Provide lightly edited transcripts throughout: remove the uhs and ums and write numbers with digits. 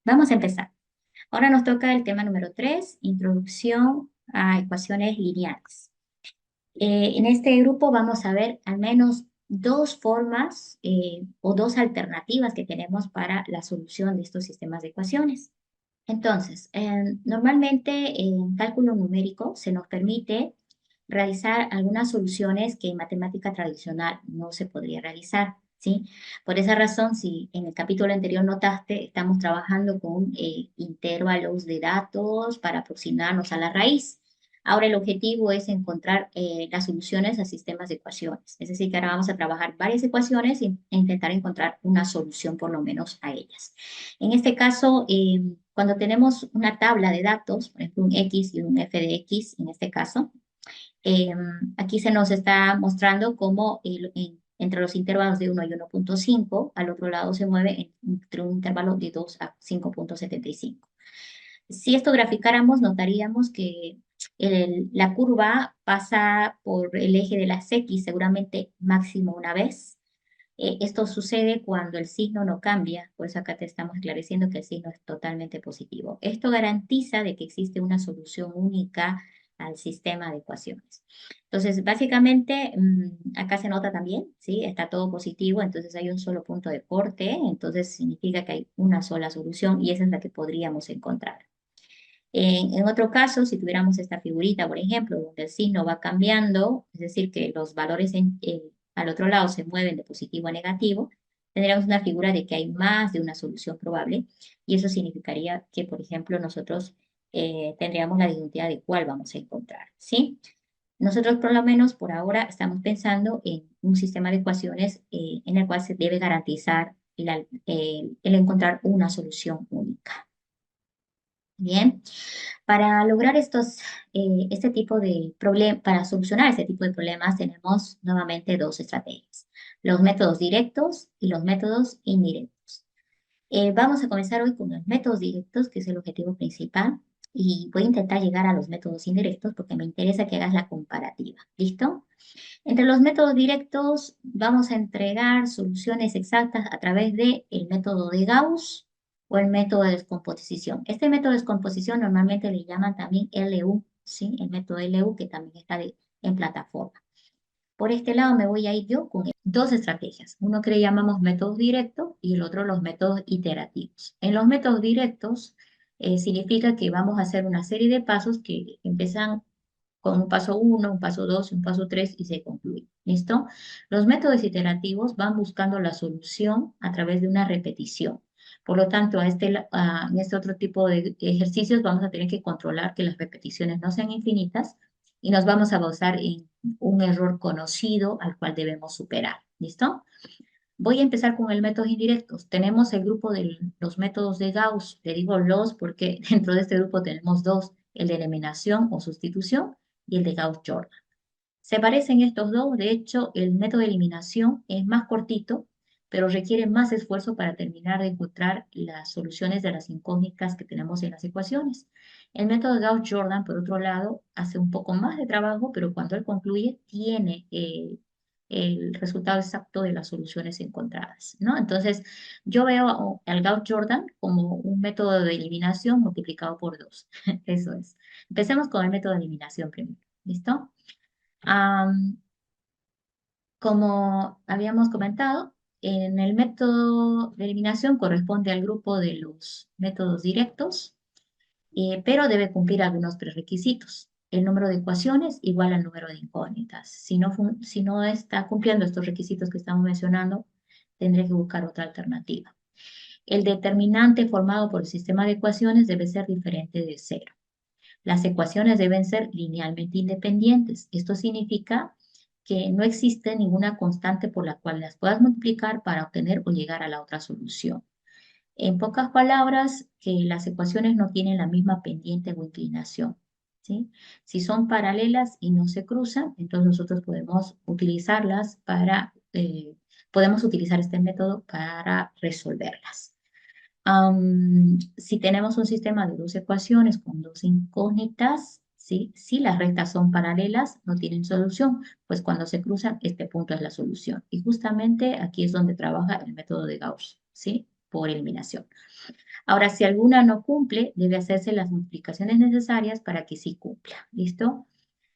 Vamos a empezar. Ahora nos toca el tema número 3, introducción a ecuaciones lineales. En este grupo vamos a ver al menos dos formas o dos alternativas que tenemos para la solución de estos sistemas de ecuaciones. Entonces, normalmente en cálculo numérico se nos permite realizar algunas soluciones que en matemática tradicional no se podría realizar, ¿sí? Por esa razón, si en el capítulo anterior notaste, estamos trabajando con intervalos de datos para aproximarnos a la raíz. Ahora el objetivo es encontrar las soluciones a sistemas de ecuaciones. Es decir, que ahora vamos a trabajar varias ecuaciones e intentar encontrar una solución por lo menos a ellas. En este caso, cuando tenemos una tabla de datos, por ejemplo, un X y un f de X, en este caso, eh, aquí se nos está mostrando cómo entre los intervalos de 1 y 1.5, al otro lado se mueve entre un intervalo de 2 a 5.75. Si esto graficáramos, notaríamos que la curva pasa por el eje de las X seguramente máximo una vez. Esto sucede cuando el signo no cambia, por eso acá te estamos esclareciendo que el signo es totalmente positivo. Esto garantiza de que existe una solución única al sistema de ecuaciones. Entonces, básicamente, acá se nota también, ¿sí? Está todo positivo, entonces hay un solo punto de corte, entonces significa que hay una sola solución y esa es la que podríamos encontrar. En otro caso, si tuviéramos esta figurita, por ejemplo, donde el signo va cambiando, es decir, que los valores al otro lado se mueven de positivo a negativo, tendríamos una figura de que hay más de una solución probable y eso significaría que, por ejemplo, nosotros tendríamos la disyuntiva de cuál vamos a encontrar, ¿sí? Nosotros, por lo menos, por ahora, estamos pensando en un sistema de ecuaciones en el cual se debe garantizar el encontrar una solución única. Bien, para lograr este tipo de problemas, para solucionar este tipo de problemas, tenemos nuevamente dos estrategias, los métodos directos y los métodos indirectos. Vamos a comenzar hoy con los métodos directos, que es el objetivo principal, y voy a intentar llegar a los métodos indirectos porque me interesa que hagas la comparativa. ¿Listo? Entre los métodos directos vamos a entregar soluciones exactas a través del método de Gauss o el método de descomposición. Este método de descomposición normalmente le llaman también LU, ¿sí? El método LU que también está en plataforma. Por este lado me voy a ir yo con dos estrategias. Uno que le llamamos métodos directos y el otro los métodos iterativos. En los métodos directos significa que vamos a hacer una serie de pasos que empiezan con un paso 1, un paso 2, un paso 3 y se concluye. ¿Listo? Los métodos iterativos van buscando la solución a través de una repetición. Por lo tanto, en este otro tipo de ejercicios vamos a tener que controlar que las repeticiones no sean infinitas y nos vamos a basar en un error conocido al cual debemos superar. ¿Listo? Voy a empezar con el método indirectos. Tenemos el grupo de los métodos de Gauss. Le digo los porque dentro de este grupo tenemos dos, el de eliminación o sustitución y el de Gauss-Jordan. Se parecen estos dos, de hecho, el método de eliminación es más cortito, pero requiere más esfuerzo para terminar de encontrar las soluciones de las incógnitas que tenemos en las ecuaciones. El método de Gauss-Jordan, por otro lado, hace un poco más de trabajo, pero cuando él concluye, tiene el resultado exacto de las soluciones encontradas, ¿no? Entonces, yo veo al Gauss-Jordan como un método de eliminación multiplicado por dos. Eso es. Empecemos con el método de eliminación primero. ¿Listo? Am, Como habíamos comentado, en el método de eliminación corresponde al grupo de los métodos directos, pero debe cumplir algunos prerequisitos. El número de ecuaciones igual al número de incógnitas. Si no está cumpliendo estos requisitos que estamos mencionando, tendré que buscar otra alternativa. El determinante formado por el sistema de ecuaciones debe ser diferente de cero. Las ecuaciones deben ser linealmente independientes. Esto significa que no existe ninguna constante por la cual las puedas multiplicar para obtener o llegar a la otra solución. En pocas palabras, que las ecuaciones no tienen la misma pendiente o inclinación, ¿sí? Si son paralelas y no se cruzan, entonces nosotros podemos utilizar este método para resolverlas. Si tenemos un sistema de dos ecuaciones con dos incógnitas, ¿sí? Si las rectas son paralelas, no tienen solución, pues cuando se cruzan, este punto es la solución. Y justamente aquí es donde trabaja el método de Gauss, ¿sí? por eliminación. Ahora, si alguna no cumple, debe hacerse las multiplicaciones necesarias para que sí cumpla. ¿Listo?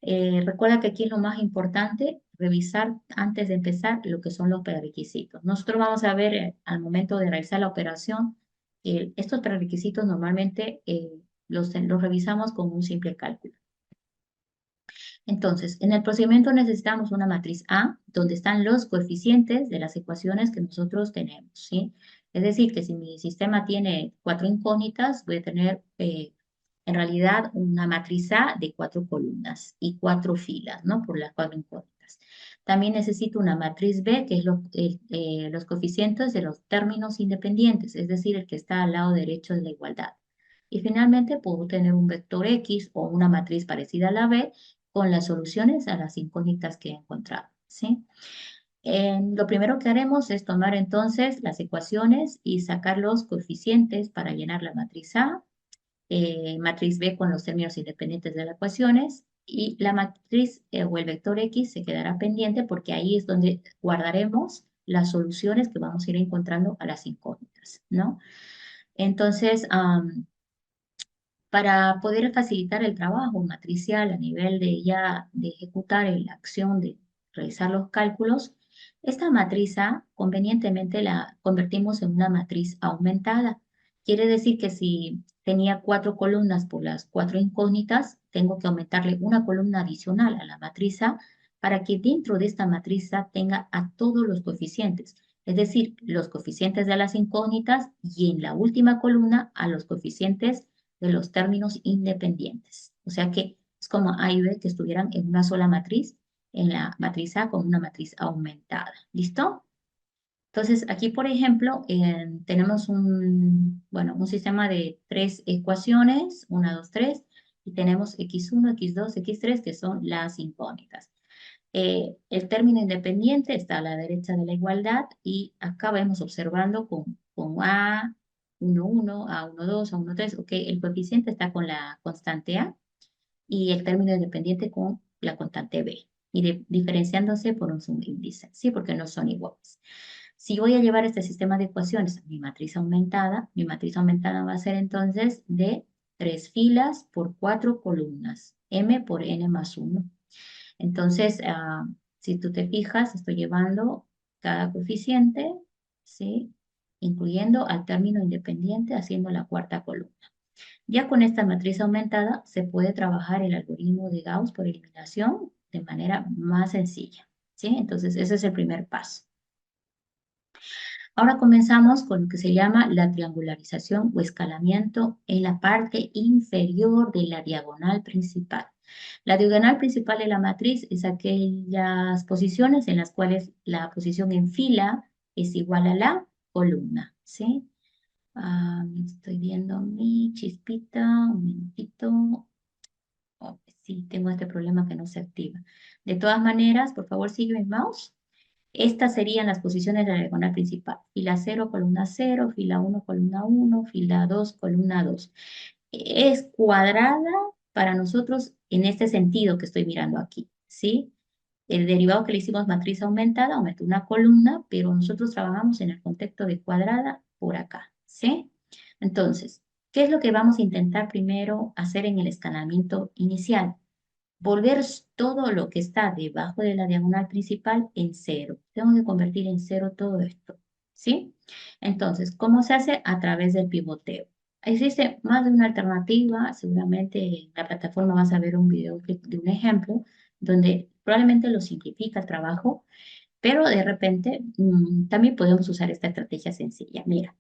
Recuerda que aquí es lo más importante, revisar antes de empezar lo que son los prerequisitos. Nosotros vamos a ver al momento de realizar la operación, estos prerequisitos normalmente los revisamos con un simple cálculo. Entonces, en el procedimiento necesitamos una matriz A, donde están los coeficientes de las ecuaciones que nosotros tenemos, ¿sí? Es decir, que si mi sistema tiene 4 incógnitas, voy a tener en realidad una matriz A de 4 columnas y 4 filas, ¿no? Por las 4 incógnitas. También necesito una matriz B, que es los coeficientes de los términos independientes, es decir, el que está al lado derecho de la igualdad. Y finalmente puedo tener un vector X o una matriz parecida a la B, con las soluciones a las incógnitas que he encontrado, ¿sí? Lo primero que haremos es tomar entonces las ecuaciones y sacar los coeficientes para llenar la matriz A, matriz B con los términos independientes de las ecuaciones, y la matriz o el vector X se quedará pendiente porque ahí es donde guardaremos las soluciones que vamos a ir encontrando a las incógnitas, ¿no? Entonces, para poder facilitar el trabajo matricial a nivel de ya de ejecutar la acción de realizar los cálculos, esta matriz A convenientemente la convertimos en una matriz aumentada. Quiere decir que si tenía 4 columnas por las 4 incógnitas, tengo que aumentarle una columna adicional a la matriz A para que dentro de esta matriz A tenga a todos los coeficientes, es decir, los coeficientes de las incógnitas y en la última columna a los coeficientes de los términos independientes. O sea que es como A y B que estuvieran en una sola matriz, en la matriz A con una matriz aumentada. ¿Listo? Entonces, aquí, por ejemplo, tenemos un sistema de 3 ecuaciones, 1, 2, 3, y tenemos x1, x2, x3, que son las incógnitas. El término independiente está a la derecha de la igualdad y acá vamos observando con A11, A12, A13, ok, el coeficiente está con la constante A y el término independiente con la constante B y diferenciándose por un subíndice, ¿sí? Porque no son iguales. Si voy a llevar este sistema de ecuaciones a mi matriz aumentada va a ser entonces de 3 filas por 4 columnas, m por n más 1. Entonces, si tú te fijas, estoy llevando cada coeficiente, ¿sí? Incluyendo al término independiente, haciendo la cuarta columna. Ya con esta matriz aumentada se puede trabajar el algoritmo de Gauss por eliminación de manera más sencilla, ¿sí? Entonces, ese es el primer paso. Ahora comenzamos con lo que se llama la triangularización o escalamiento en la parte inferior de la diagonal principal. La diagonal principal de la matriz es aquellas posiciones en las cuales la posición en fila es igual a la columna, ¿sí? Estoy viendo mi chispita, un minutito. Oh, sí, tengo este problema que no se activa. De todas maneras, por favor, sigue mi mouse. Estas serían las posiciones de la diagonal principal. Fila 0, columna 0, fila 1, columna 1, fila 2, columna 2. Es cuadrada para nosotros en este sentido que estoy mirando aquí, ¿sí? El derivado que le hicimos matriz aumentada aumentó una columna, pero nosotros trabajamos en el contexto de cuadrada por acá, ¿sí? Entonces, ¿qué es lo que vamos a intentar primero hacer en el escalamiento inicial? Volver todo lo que está debajo de la diagonal principal en cero. Tengo que convertir en cero todo esto, ¿sí? Entonces, ¿cómo se hace? A través del pivoteo. Existe más de una alternativa, seguramente en la plataforma vas a ver un video de un ejemplo donde probablemente lo simplifica el trabajo, pero de repente también podemos usar esta estrategia sencilla. Mira,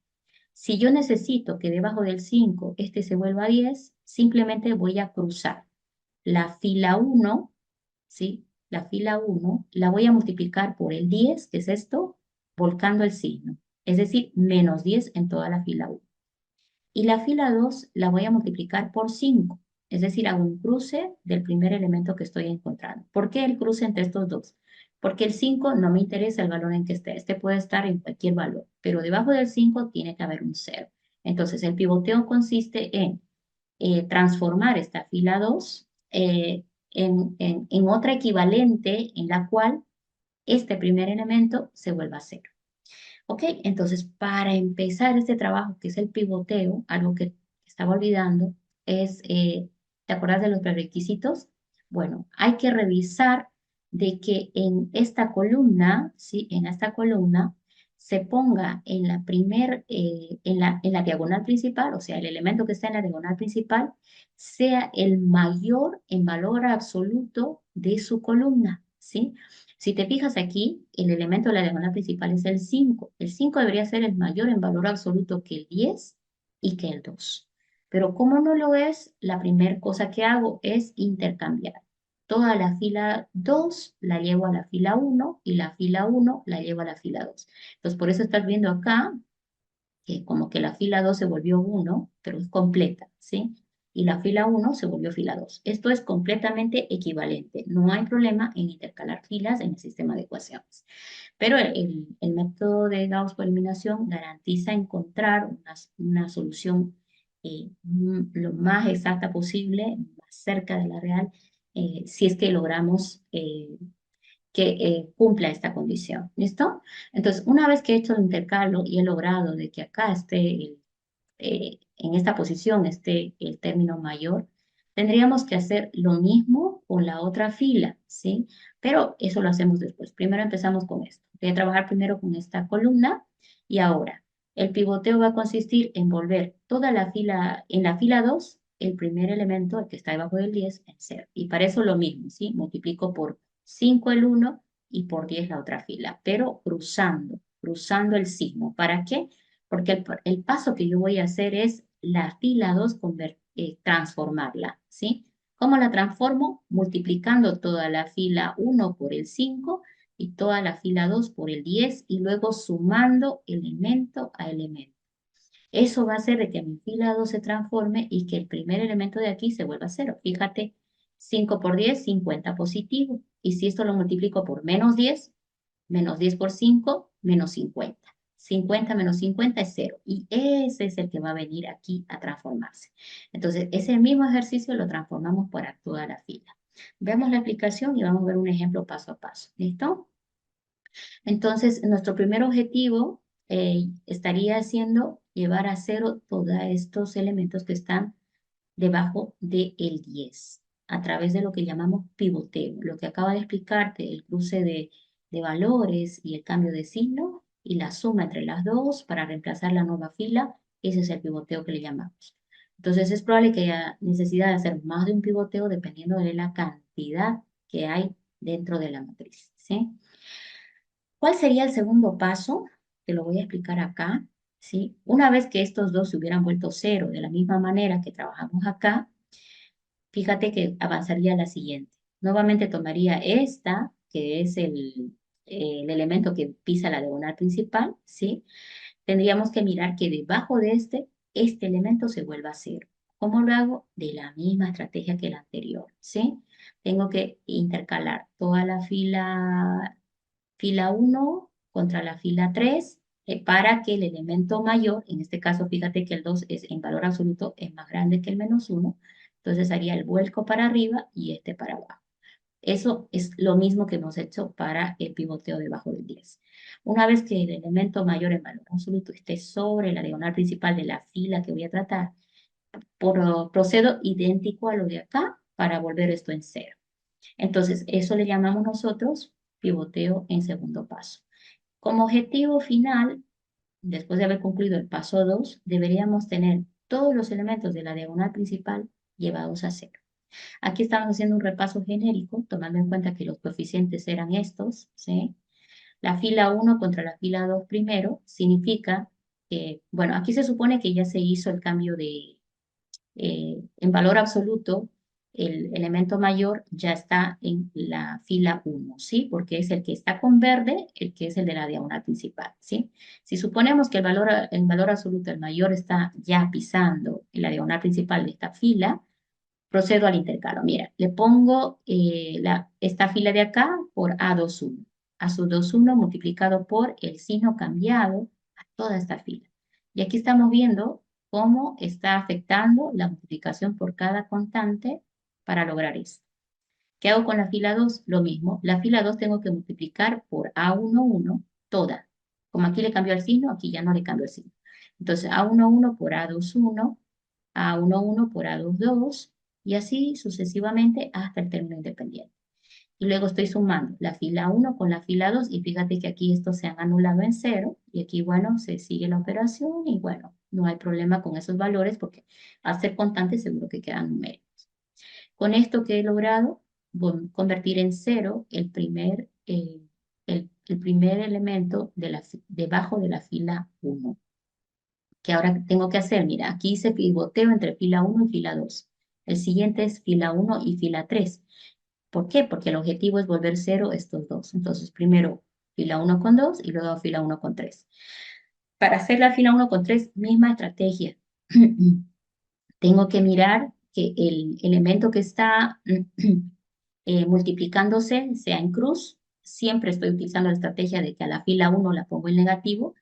si yo necesito que debajo del 5 este se vuelva 10, simplemente voy a cruzar la fila 1, ¿sí? La fila 1 la voy a multiplicar por el 10, que es esto, volcando el signo. Es decir, menos 10 en toda la fila 1. Y la fila 2 la voy a multiplicar por 5. Es decir, hago un cruce del primer elemento que estoy encontrando. ¿Por qué el cruce entre estos dos? Porque el 5 no me interesa el valor en que esté. Este puede estar en cualquier valor, pero debajo del 5 tiene que haber un 0. Entonces, el pivoteo consiste en transformar esta fila 2 en otra equivalente en la cual este primer elemento se vuelva 0. Ok, entonces para empezar este trabajo, que es el pivoteo, algo que estaba olvidando, es, ¿te acuerdas de los prerequisitos? Bueno, hay que revisar de que en esta columna, ¿sí? En esta columna se ponga en la en la diagonal principal, o sea, el elemento que está en la diagonal principal, sea el mayor en valor absoluto de su columna, ¿sí? Si te fijas aquí, el elemento de la diagonal principal es el 5. El 5 debería ser el mayor en valor absoluto que el 10 y que el 2. Pero como no lo es, la primera cosa que hago es intercambiar. Toda la fila 2 la llevo a la fila 1 y la fila 1 la llevo a la fila 2. Entonces, por eso estás viendo acá que como que la fila 2 se volvió 1, pero es completa, ¿sí? Y la fila 1 se volvió fila 2. Esto es completamente equivalente. No hay problema en intercalar filas en el sistema de ecuaciones. Pero el método de Gauss por eliminación garantiza encontrar una solución lo más exacta posible, más cerca de la real, si es que logramos que cumpla esta condición. ¿Listo? Entonces, una vez que he hecho el intercalo y he logrado de que acá esté, en esta posición esté el término mayor, tendríamos que hacer lo mismo con la otra fila, ¿sí? Pero eso lo hacemos después. Primero empezamos con esto. Voy a trabajar primero con esta columna y ahora el pivoteo va a consistir en volver toda la fila, en la fila 2 el primer elemento, el que está debajo del 10, en 0. Y para eso lo mismo, ¿sí? Multiplico por 5 el uno y por 10 la otra fila, pero cruzando el signo. ¿Para qué? Porque el paso que yo voy a hacer es la fila 2 transformarla, ¿sí? ¿Cómo la transformo? Multiplicando toda la fila 1 por el 5 y toda la fila 2 por el 10 y luego sumando elemento a elemento. Eso va a hacer de que mi fila 2 se transforme y que el primer elemento de aquí se vuelva cero. Fíjate, 5 por 10, 50 positivo. Y si esto lo multiplico por menos 10 por 5, menos 50. 50 menos 50 es cero. Y ese es el que va a venir aquí a transformarse. Entonces, ese mismo ejercicio lo transformamos para toda la fila. Veamos la aplicación y vamos a ver un ejemplo paso a paso. ¿Listo? Entonces, nuestro primer objetivo estaría siendo llevar a cero todos estos elementos que están debajo del 10 a través de lo que llamamos pivoteo, lo que acaba de explicarte, el cruce de valores y el cambio de signo y la suma entre las dos para reemplazar la nueva fila, ese es el pivoteo que le llamamos. Entonces es probable que haya necesidad de hacer más de un pivoteo dependiendo de la cantidad que hay dentro de la matriz, ¿sí? ¿Cuál sería el segundo paso? Te lo voy a explicar acá, ¿sí? Una vez que estos dos se hubieran vuelto cero de la misma manera que trabajamos acá, fíjate que avanzaría a la siguiente. Nuevamente tomaría esta, que es el elemento que pisa la diagonal principal, ¿sí? Tendríamos que mirar que debajo de este elemento se vuelva a cero. ¿Cómo lo hago? De la misma estrategia que la anterior, ¿sí? Tengo que intercalar toda la fila 1 contra la fila 3 para que el elemento mayor, en este caso fíjate que el 2 es, en valor absoluto es más grande que el menos 1, entonces haría el vuelco para arriba y este para abajo. Eso es lo mismo que hemos hecho para el pivoteo debajo del 10. Una vez que el elemento mayor en valor absoluto esté sobre la diagonal principal de la fila que voy a tratar, procedo idéntico a lo de acá para volver esto en cero. Entonces, eso le llamamos nosotros pivoteo en segundo paso. Como objetivo final, después de haber concluido el paso 2, deberíamos tener todos los elementos de la diagonal principal llevados a cero. Aquí estamos haciendo un repaso genérico, tomando en cuenta que los coeficientes eran estos, ¿sí? La fila 1 contra la fila 2 primero significa que, bueno, aquí se supone que ya se hizo el cambio en valor absoluto, el elemento mayor ya está en la fila 1, ¿sí? Porque es el que está con verde, el que es el de la diagonal principal, ¿sí? Si suponemos que el valor absoluto, el mayor, está ya pisando en la diagonal principal de esta fila, procedo al intercalo. Mira, le pongo esta fila de acá por A21. A21 multiplicado por el signo cambiado a toda esta fila. Y aquí estamos viendo cómo está afectando la multiplicación por cada constante para lograr esto. ¿Qué hago con la fila 2? Lo mismo. La fila 2 tengo que multiplicar por A11 toda. Como aquí le cambió el signo, aquí ya no le cambió el signo. Entonces, A11 por A21, A11 por A22, y así sucesivamente hasta el término independiente. Y luego estoy sumando la fila 1 con la fila 2 y fíjate que aquí estos se han anulado en cero y aquí, bueno, se sigue la operación y bueno, no hay problema con esos valores porque al ser constantes seguro que quedan numéricos. Con esto que he logrado, convertir en cero el primer elemento debajo de la fila 1. Que ahora tengo que hacer, mira, aquí hice pivoteo entre fila 1 y fila 2. El siguiente es fila 1 y fila 3. ¿Por qué? Porque el objetivo es volver cero estos dos. Entonces, primero fila 1 con 2 y luego fila 1 con 3. Para hacer la fila 1 con 3, misma estrategia. Tengo que mirar que el elemento que está multiplicándose sea en cruz. Siempre estoy utilizando la estrategia de que a la fila 1 la pongo en negativo.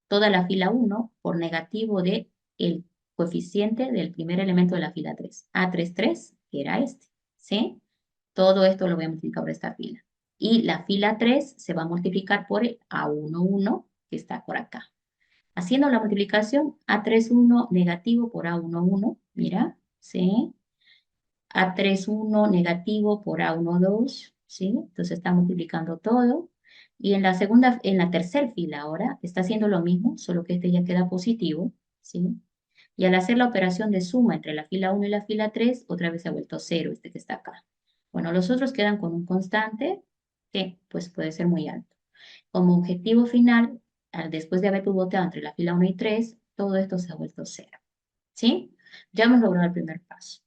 Toda la fila 1 por negativo de el coeficiente del primer elemento de la fila 3. A33, que era este. ¿Sí? Todo esto lo voy a multiplicar por esta fila. Y la fila 3 se va a multiplicar por el A11, que está por acá. Haciendo la multiplicación, A31 negativo por A11, mira, ¿sí? A31 negativo por A12, ¿sí? Entonces está multiplicando todo. Y en la tercera fila ahora, está haciendo lo mismo, solo que este ya queda positivo, ¿sí? Y al hacer la operación de suma entre la fila 1 y la fila 3, otra vez se ha vuelto cero este que está acá. Bueno, los otros quedan con un constante que pues puede ser muy alto. Como objetivo final, después de haber pivoteado entre la fila 1 y 3, todo esto se ha vuelto cero. ¿Sí? Ya hemos logrado el primer paso.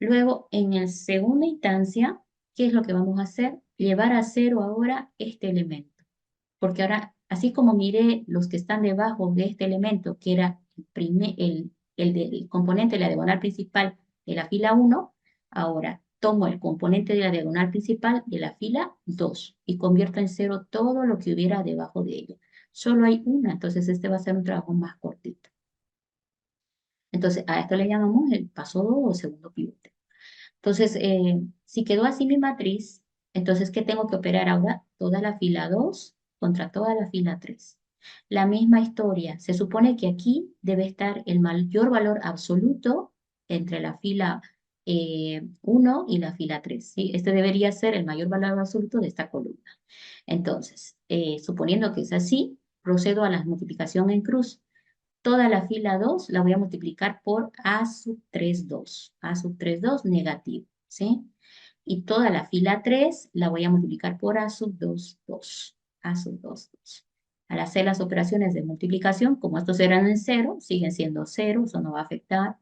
Luego, en la segunda instancia, ¿qué es lo que vamos a hacer? Llevar a cero ahora este elemento. Porque ahora, así como miré los que están debajo de este elemento, que era el componente de la diagonal principal de la fila 1, ahora tomo el componente de la diagonal principal de la fila 2 y convierto en cero todo lo que hubiera debajo de ella. Solo hay una, entonces este va a ser un trabajo más cortito. Entonces, a esto le llamamos el paso 2 o segundo pivote. Entonces, si quedó así mi matriz, entonces, ¿qué tengo que operar ahora? Toda la fila 2 contra toda la fila 3. La misma historia. Se supone que aquí debe estar el mayor valor absoluto entre la fila 1 y la fila 3. ¿Sí? Este debería ser el mayor valor absoluto de esta columna. Entonces, suponiendo que es así, procedo a la multiplicación en cruz. Toda la fila 2 la voy a multiplicar por A sub 3, 2. A sub 3, 2 negativo, ¿sí? Y toda la fila 3 la voy a multiplicar por A sub 2, 2. A sub 2, 2. Al hacer las operaciones de multiplicación, como estos eran en cero, siguen siendo cero, eso no va a afectar.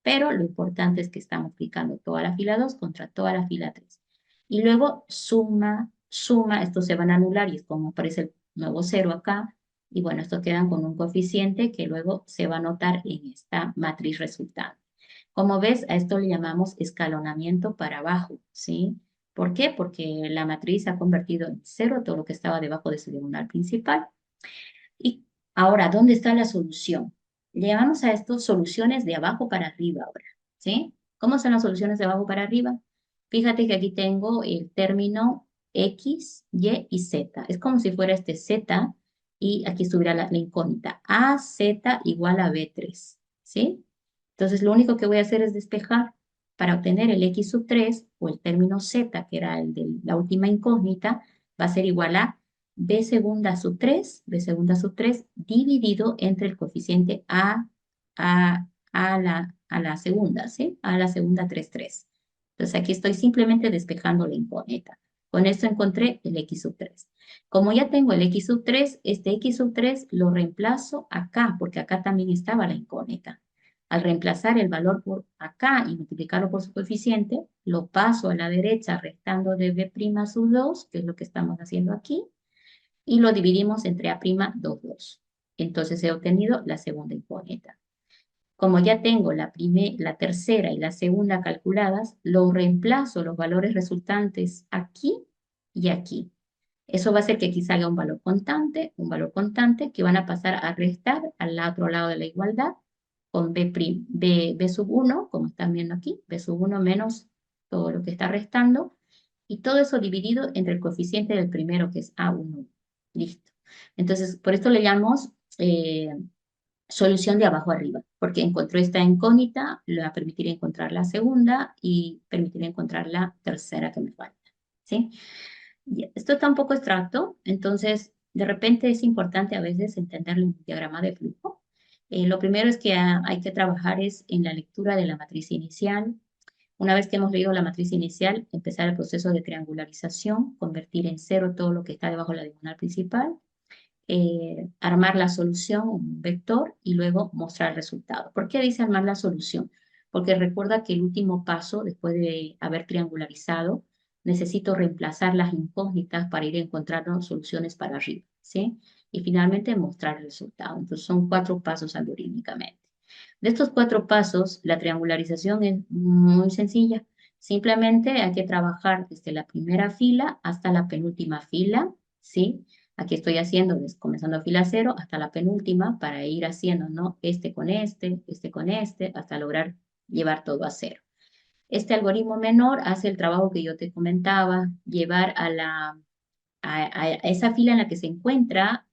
Pero lo importante es que está multiplicando toda la fila 2 contra toda la fila 3. Y luego suma, suma, estos se van a anular y es como aparece el nuevo cero acá. Y bueno, estos quedan con un coeficiente que luego se va a notar en esta matriz resultante. Como ves, a esto le llamamos escalonamiento para abajo, ¿sí? ¿Por qué? Porque la matriz ha convertido en cero todo lo que estaba debajo de su diagonal principal. Y ahora, ¿dónde está la solución? Le llamamos a esto soluciones de abajo para arriba ahora, ¿sí? ¿Cómo son las soluciones de abajo para arriba? Fíjate que aquí tengo el término X, Y y Z. Es como si fuera este Z y aquí estuviera la incógnita. AZ igual a B3, ¿sí? Entonces, lo único que voy a hacer es despejar para obtener el X sub 3 o el término Z, que era el de la última incógnita, va a ser igual a B segunda sub 3, B segunda sub 3, dividido entre el coeficiente a la segunda, ¿sí? A la segunda 3, 3. Entonces aquí estoy simplemente despejando la incógnita. Con esto encontré el X sub 3. Como ya tengo el X sub 3, este X sub 3 lo reemplazo acá, porque acá también estaba la incógnita. Al reemplazar el valor por acá y multiplicarlo por su coeficiente, lo paso a la derecha restando de B' sub 2, que es lo que estamos haciendo aquí, y lo dividimos entre A', 2, 2. Entonces he obtenido la segunda incógnita. Como ya tengo la tercera y la segunda calculadas, lo reemplazo los valores resultantes aquí y aquí. Eso va a hacer que aquí salga un valor constante que van a pasar a restar al otro lado de la igualdad con B sub 1, como están viendo aquí, B sub 1 menos todo lo que está restando, y todo eso dividido entre el coeficiente del primero, que es A1. Listo. Entonces, por esto le llamamos solución de abajo arriba, porque encontró esta incógnita, le va a permitir encontrar la segunda y permitir encontrar la tercera que me falta, ¿sí? Y esto está un poco abstracto, entonces de repente es importante a veces entender el diagrama de flujo. Lo primero es que hay que trabajar es en la lectura de la matriz inicial. Una vez que hemos leído la matriz inicial, empezar el proceso de triangularización, convertir en cero todo lo que está debajo de la diagonal principal, armar la solución, un vector, y luego mostrar el resultado. ¿Por qué dice armar la solución? Porque recuerda que el último paso, después de haber triangularizado, necesito reemplazar las incógnitas para ir encontrando soluciones para arriba, ¿sí? Y finalmente mostrar el resultado. Entonces son 4 pasos algorítmicamente. De estos 4 pasos, la triangularización es muy sencilla. Simplemente hay que trabajar desde la primera fila hasta la penúltima fila, ¿sí? Aquí estoy haciendo, comenzando fila 0 hasta la penúltima para ir haciendo, ¿no? Este con este, hasta lograr llevar todo a 0. Este algoritmo menor hace el trabajo que yo te comentaba, llevar a esa fila en la que se encuentra,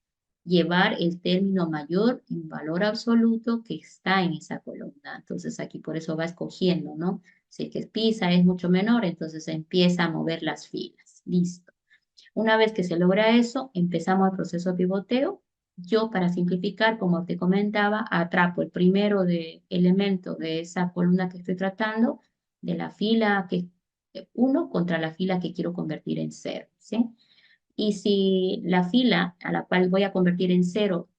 llevar el término mayor en valor absoluto que está en esa columna. Entonces aquí por eso va escogiendo, ¿no? Si el que pisa es mucho menor, entonces empieza a mover las filas. Listo. Una vez que se logra eso, empezamos el proceso de pivoteo. Yo, para simplificar, como te comentaba, atrapo el primero de elemento de esa columna que estoy tratando, de la fila que 1 contra la fila que quiero convertir en 0, ¿sí? Y si la fila a la cual voy a convertir en 0,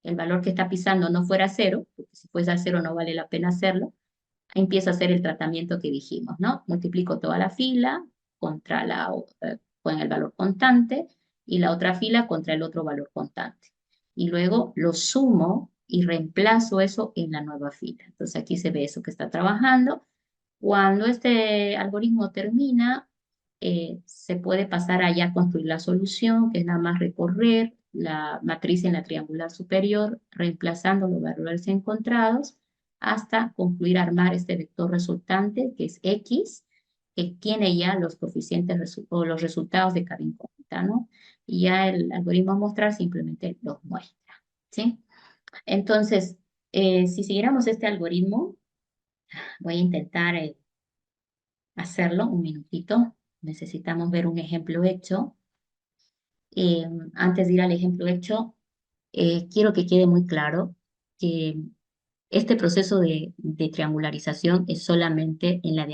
el valor que está pisando no fuera 0, porque si fuese a 0 no vale la pena hacerlo, empiezo a hacer el tratamiento que dijimos, ¿no? Multiplico toda la fila contra con el valor constante y la otra fila contra el otro valor constante. Y luego lo sumo y reemplazo eso en la nueva fila. Entonces aquí se ve eso que está trabajando. Cuando este algoritmo termina, se puede pasar allá a construir la solución, que es nada más recorrer la matriz en la triangular superior, reemplazando los valores encontrados, hasta concluir armar este vector resultante, que es X, que tiene ya los coeficientes o los resultados de cada incógnita, ¿no? Y ya el algoritmo a mostrar simplemente los muestra, ¿sí? Entonces, si siguiéramos este algoritmo, voy a intentar hacerlo un minutito. Necesitamos ver un ejemplo hecho. Antes de ir al ejemplo hecho, quiero que quede muy claro que este proceso de triangularización es solamente en la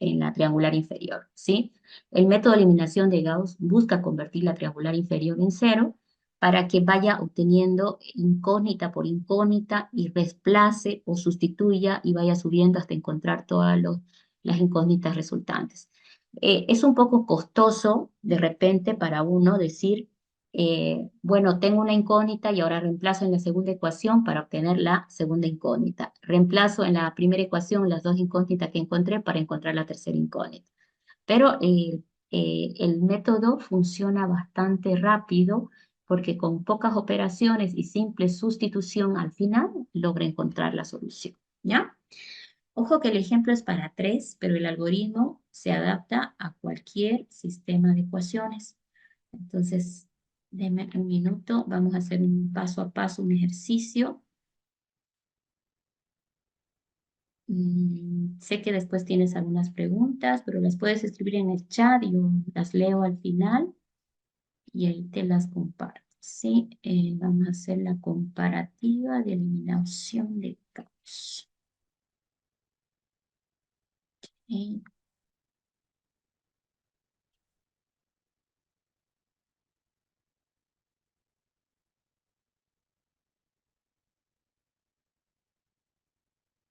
en la triangular inferior, ¿sí? El método de eliminación de Gauss busca convertir la triangular inferior en 0 para que vaya obteniendo incógnita por incógnita y reemplace o sustituya y vaya subiendo hasta encontrar todas las incógnitas resultantes. Es un poco costoso de repente para uno decir, bueno, tengo una incógnita y ahora reemplazo en la segunda ecuación para obtener la segunda incógnita. Reemplazo en la primera ecuación las 2 incógnitas que encontré para encontrar la tercera incógnita. Pero el método funciona bastante rápido porque con pocas operaciones y simple sustitución al final logra encontrar la solución, ¿ya? Ojo que el ejemplo es para 3, pero el algoritmo se adapta a cualquier sistema de ecuaciones. Entonces, denme un minuto, vamos a hacer un paso a paso, un ejercicio. Sé que después tienes algunas preguntas, pero las puedes escribir en el chat y yo las leo al final y ahí te las comparto. Sí, vamos a hacer la comparativa de eliminación de caos. Ok.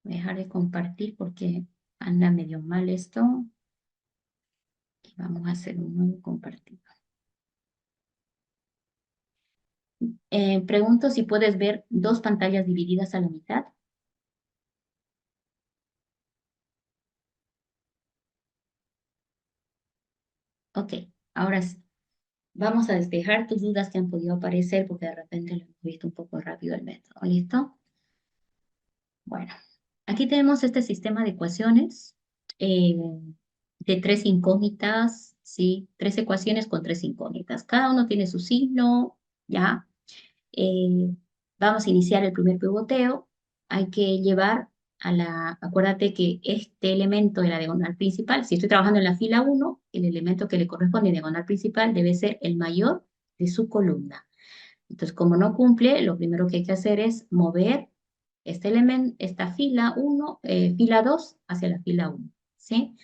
Voy a dejar de compartir porque anda medio mal esto. Y vamos a hacer un nuevo compartido. Pregunto si puedes ver 2 pantallas divididas a la mitad. Ok, ahora sí. Vamos a despejar tus dudas que han podido aparecer porque de repente lo hemos visto un poco rápido el método. ¿Listo? Bueno, aquí tenemos este sistema de ecuaciones eh, de 3 incógnitas, ¿sí? 3 ecuaciones con 3 incógnitas. Cada uno tiene su signo, ¿ya? Eh, Vamos a iniciar el primer pivoteo. Hay que llevar acuérdate que este elemento de la diagonal principal, si estoy trabajando en la fila 1, el elemento que le corresponde a diagonal principal debe ser el mayor de su columna. Entonces, como no cumple, lo primero que hay que hacer es mover este elemento, esta fila 1, fila 2 hacia la fila 1, ¿sí?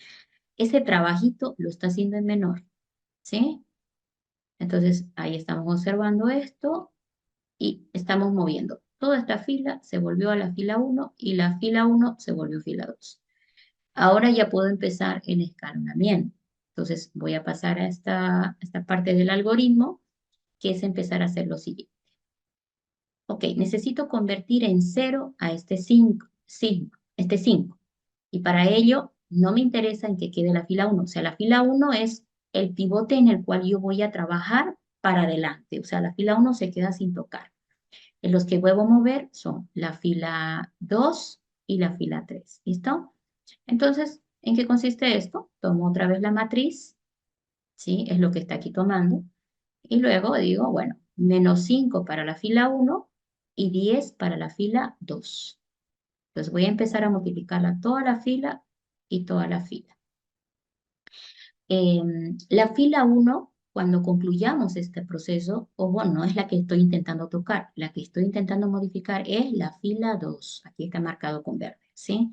Ese trabajito lo está haciendo en menor, ¿sí? Entonces, ahí estamos observando esto y estamos moviendo. Toda esta fila se volvió a la fila 1 y la fila 1 se volvió fila 2. Ahora ya puedo empezar el escalonamiento. Entonces, voy a pasar a esta parte del algoritmo, que es empezar a hacer lo siguiente. Ok, necesito convertir en 0 a este 5, este 5. Y para ello, no me interesa en que quede la fila 1. O sea, la fila 1 es el pivote en el cual yo voy a trabajar para adelante. O sea, la fila 1 se queda sin tocar. En los que vuelvo a mover son la fila 2 y la fila 3. ¿Listo? Entonces, ¿en qué consiste esto? Tomo otra vez la matriz, ¿sí? Es lo que está aquí tomando. Y luego digo, bueno, menos 5 para la fila 1 y 10 para la fila 2. Entonces voy a empezar a multiplicarla toda la fila y toda la fila. La fila 1, cuando concluyamos este proceso, ojo, no es la que estoy intentando tocar, la que estoy intentando modificar es la fila 2. Aquí está marcado con verde, ¿sí?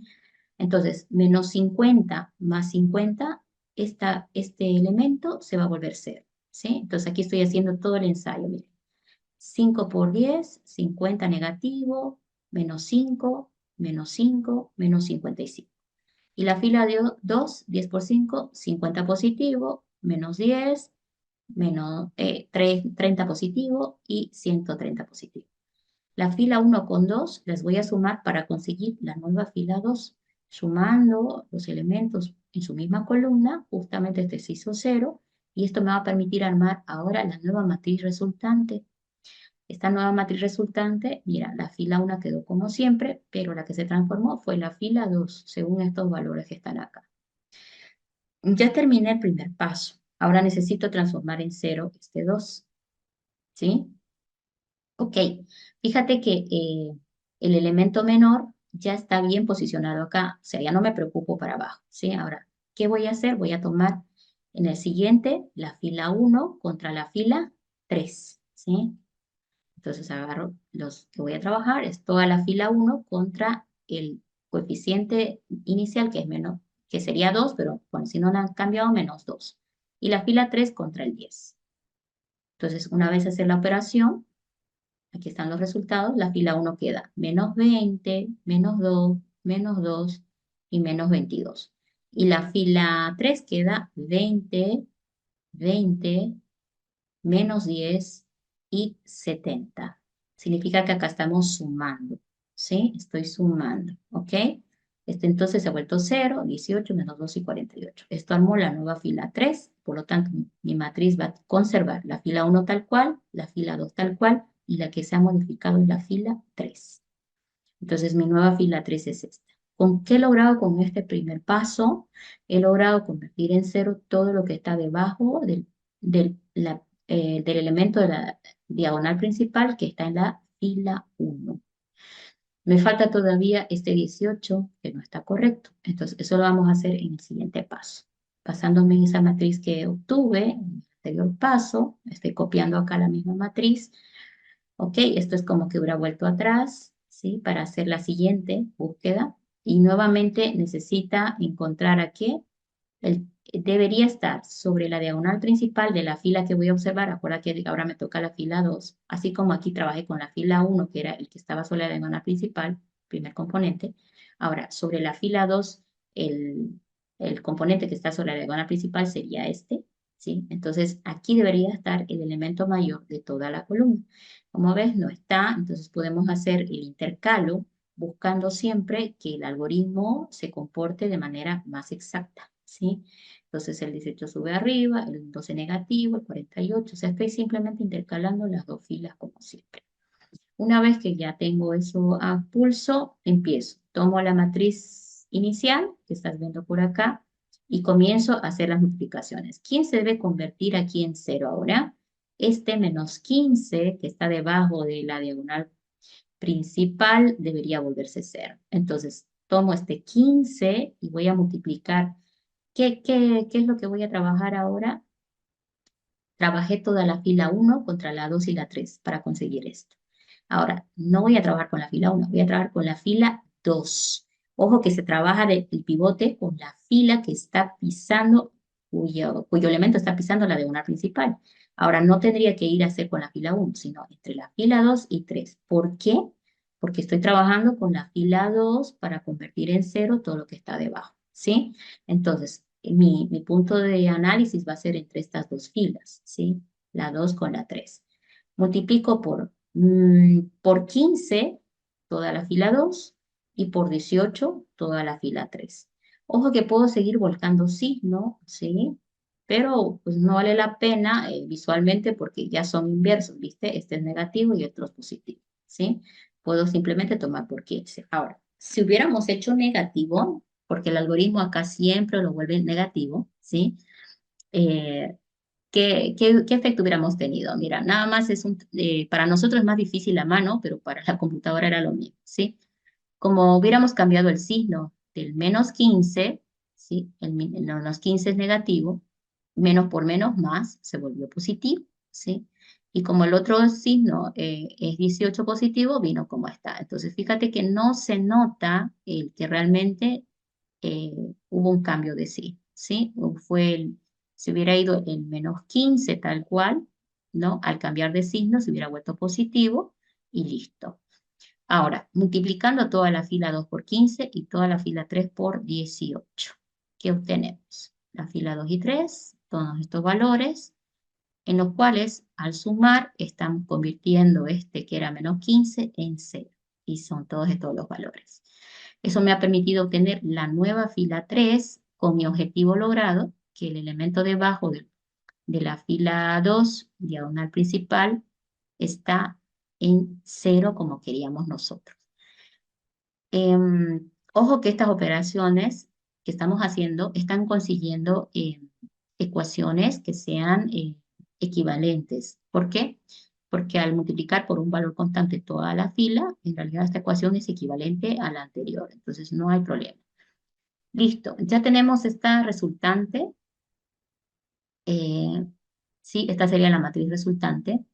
Entonces, menos 50 más 50, este elemento se va a volver 0, ¿sí? Entonces aquí estoy haciendo todo el ensayo, miren. 5 por 10, 50 negativo, menos 5, menos 5, menos 55. Y la fila de 2, 10 por 5, 50 positivo, menos 10, menos 30 positivo y 130 positivo. La fila 1 con 2 las voy a sumar para conseguir la nueva fila 2, sumando los elementos en su misma columna, justamente este se hizo 0, y esto me va a permitir armar ahora la nueva matriz resultante. Esta nueva matriz resultante, mira, la fila 1 quedó como siempre, pero la que se transformó fue la fila 2, según estos valores que están acá. Ya terminé el primer paso. Ahora necesito transformar en 0 este 2, ¿sí? Ok, fíjate que el elemento menor ya está bien posicionado acá, o sea, ya no me preocupo para abajo, ¿sí? Ahora, ¿qué voy a hacer? Voy a tomar en el siguiente la fila 1 contra la fila 3, ¿sí? Entonces agarro los que voy a trabajar, es toda la fila 1 contra el coeficiente inicial, que es menos, que sería 2, pero bueno, si no han cambiado, menos 2. Y la fila 3 contra el 10. Entonces, una vez hacer la operación, aquí están los resultados, la fila 1 queda menos 20, menos 2 y menos 22. Y la fila 3 queda 20, 20, menos 10 y 70. Significa que acá estamos sumando, ¿sí? Estoy sumando, ¿ok? Este entonces se ha vuelto 0, 18, menos 2 y 48. Esto armó la nueva fila 3, por lo tanto mi matriz va a conservar la fila 1 tal cual, la fila 2 tal cual, y la que se ha modificado es la fila 3. Entonces mi nueva fila 3 es esta. ¿Con qué he logrado con este primer paso? He logrado convertir en 0 todo lo que está debajo del elemento de la diagonal principal que está en la fila 1. Me falta todavía este 18 que no está correcto. Entonces eso lo vamos a hacer en el siguiente paso. Basándome en esa matriz que obtuve en el anterior paso, estoy copiando acá la misma matriz. Ok, esto es como que hubiera vuelto atrás, ¿sí? Para hacer la siguiente búsqueda. Y nuevamente necesita encontrar aquí, debería estar sobre la diagonal principal de la fila que voy a observar. Acuérdate que ahora me toca la fila 2, así como aquí trabajé con la fila 1, que era el que estaba sobre la diagonal principal, primer componente. Ahora, sobre la fila 2, el componente que está sobre la diagonal principal sería este, ¿sí? Entonces, aquí debería estar el elemento mayor de toda la columna. Como ves, no está, entonces podemos hacer el intercalo buscando siempre que el algoritmo se comporte de manera más exacta, ¿sí? Entonces el 18 sube arriba, el 12 negativo, el 48, o sea, estoy simplemente intercalando las dos filas como siempre. Una vez que ya tengo eso a pulso, empiezo. Tomo la matriz inicial, que estás viendo por acá, y comienzo a hacer las multiplicaciones. ¿Quién se debe convertir aquí en 0 ahora? este menos 15 que está debajo de la diagonal principal debería volverse cero. Entonces, tomo este 15 y voy a multiplicar. ¿Qué es lo que voy a trabajar ahora? Trabajé toda la fila 1 contra la 2 y la 3 para conseguir esto. Ahora, no voy a trabajar con la fila 1, voy a trabajar con la fila 2. Ojo que se trabaja el pivote con la fila que está pisando, cuyo elemento está pisando la diagonal principal. Ahora, no tendría que ir a hacer con la fila 1, sino entre la fila 2 y 3. ¿Por qué? Porque estoy trabajando con la fila 2 para convertir en cero todo lo que está debajo, ¿sí? Entonces, mi punto de análisis va a ser entre estas dos filas, ¿sí? La 2 con la 3. Multiplico por 15 toda la fila 2 y por 18 toda la fila 3. Ojo que puedo seguir volcando signo, ¿sí? Pero pues no vale la pena visualmente porque ya son inversos, ¿viste? Este es negativo y otro es positivo, ¿sí? Puedo simplemente tomar por 15. Ahora, si hubiéramos hecho negativo, porque el algoritmo acá siempre lo vuelve negativo, ¿sí? Eh, ¿qué efecto hubiéramos tenido? Mira, nada más para nosotros es más difícil la mano, pero para la computadora era lo mismo, ¿sí? Como hubiéramos cambiado el signo del menos 15, ¿sí? El menos 15 es negativo, menos por menos más se volvió positivo, ¿sí? Y como el otro signo es 18 positivo, vino como está. Entonces, fíjate que no se nota el que realmente eh, hubo un cambio de sí, ¿sí? Se hubiera ido el menos 15 tal cual, ¿no? Al cambiar de signo se hubiera vuelto positivo y listo. Ahora, multiplicando toda la fila 2 por 15 y toda la fila 3 por 18. ¿Qué obtenemos? La fila 2 y 3, todos estos valores, en los cuales al sumar están convirtiendo este que era menos 15 en 0. Y son todos estos los valores. Eso me ha permitido obtener la nueva fila 3 con mi objetivo logrado, que el elemento debajo de la fila 2, diagonal principal, está en 0 como queríamos nosotros. Ojo que estas operaciones que estamos haciendo están consiguiendo ecuaciones que sean equivalentes. ¿Por qué? Porque al multiplicar por un valor constante toda la fila, en realidad esta ecuación es equivalente a la anterior, entonces no hay problema. Listo, ya tenemos esta resultante. Sí, esta sería la matriz resultante.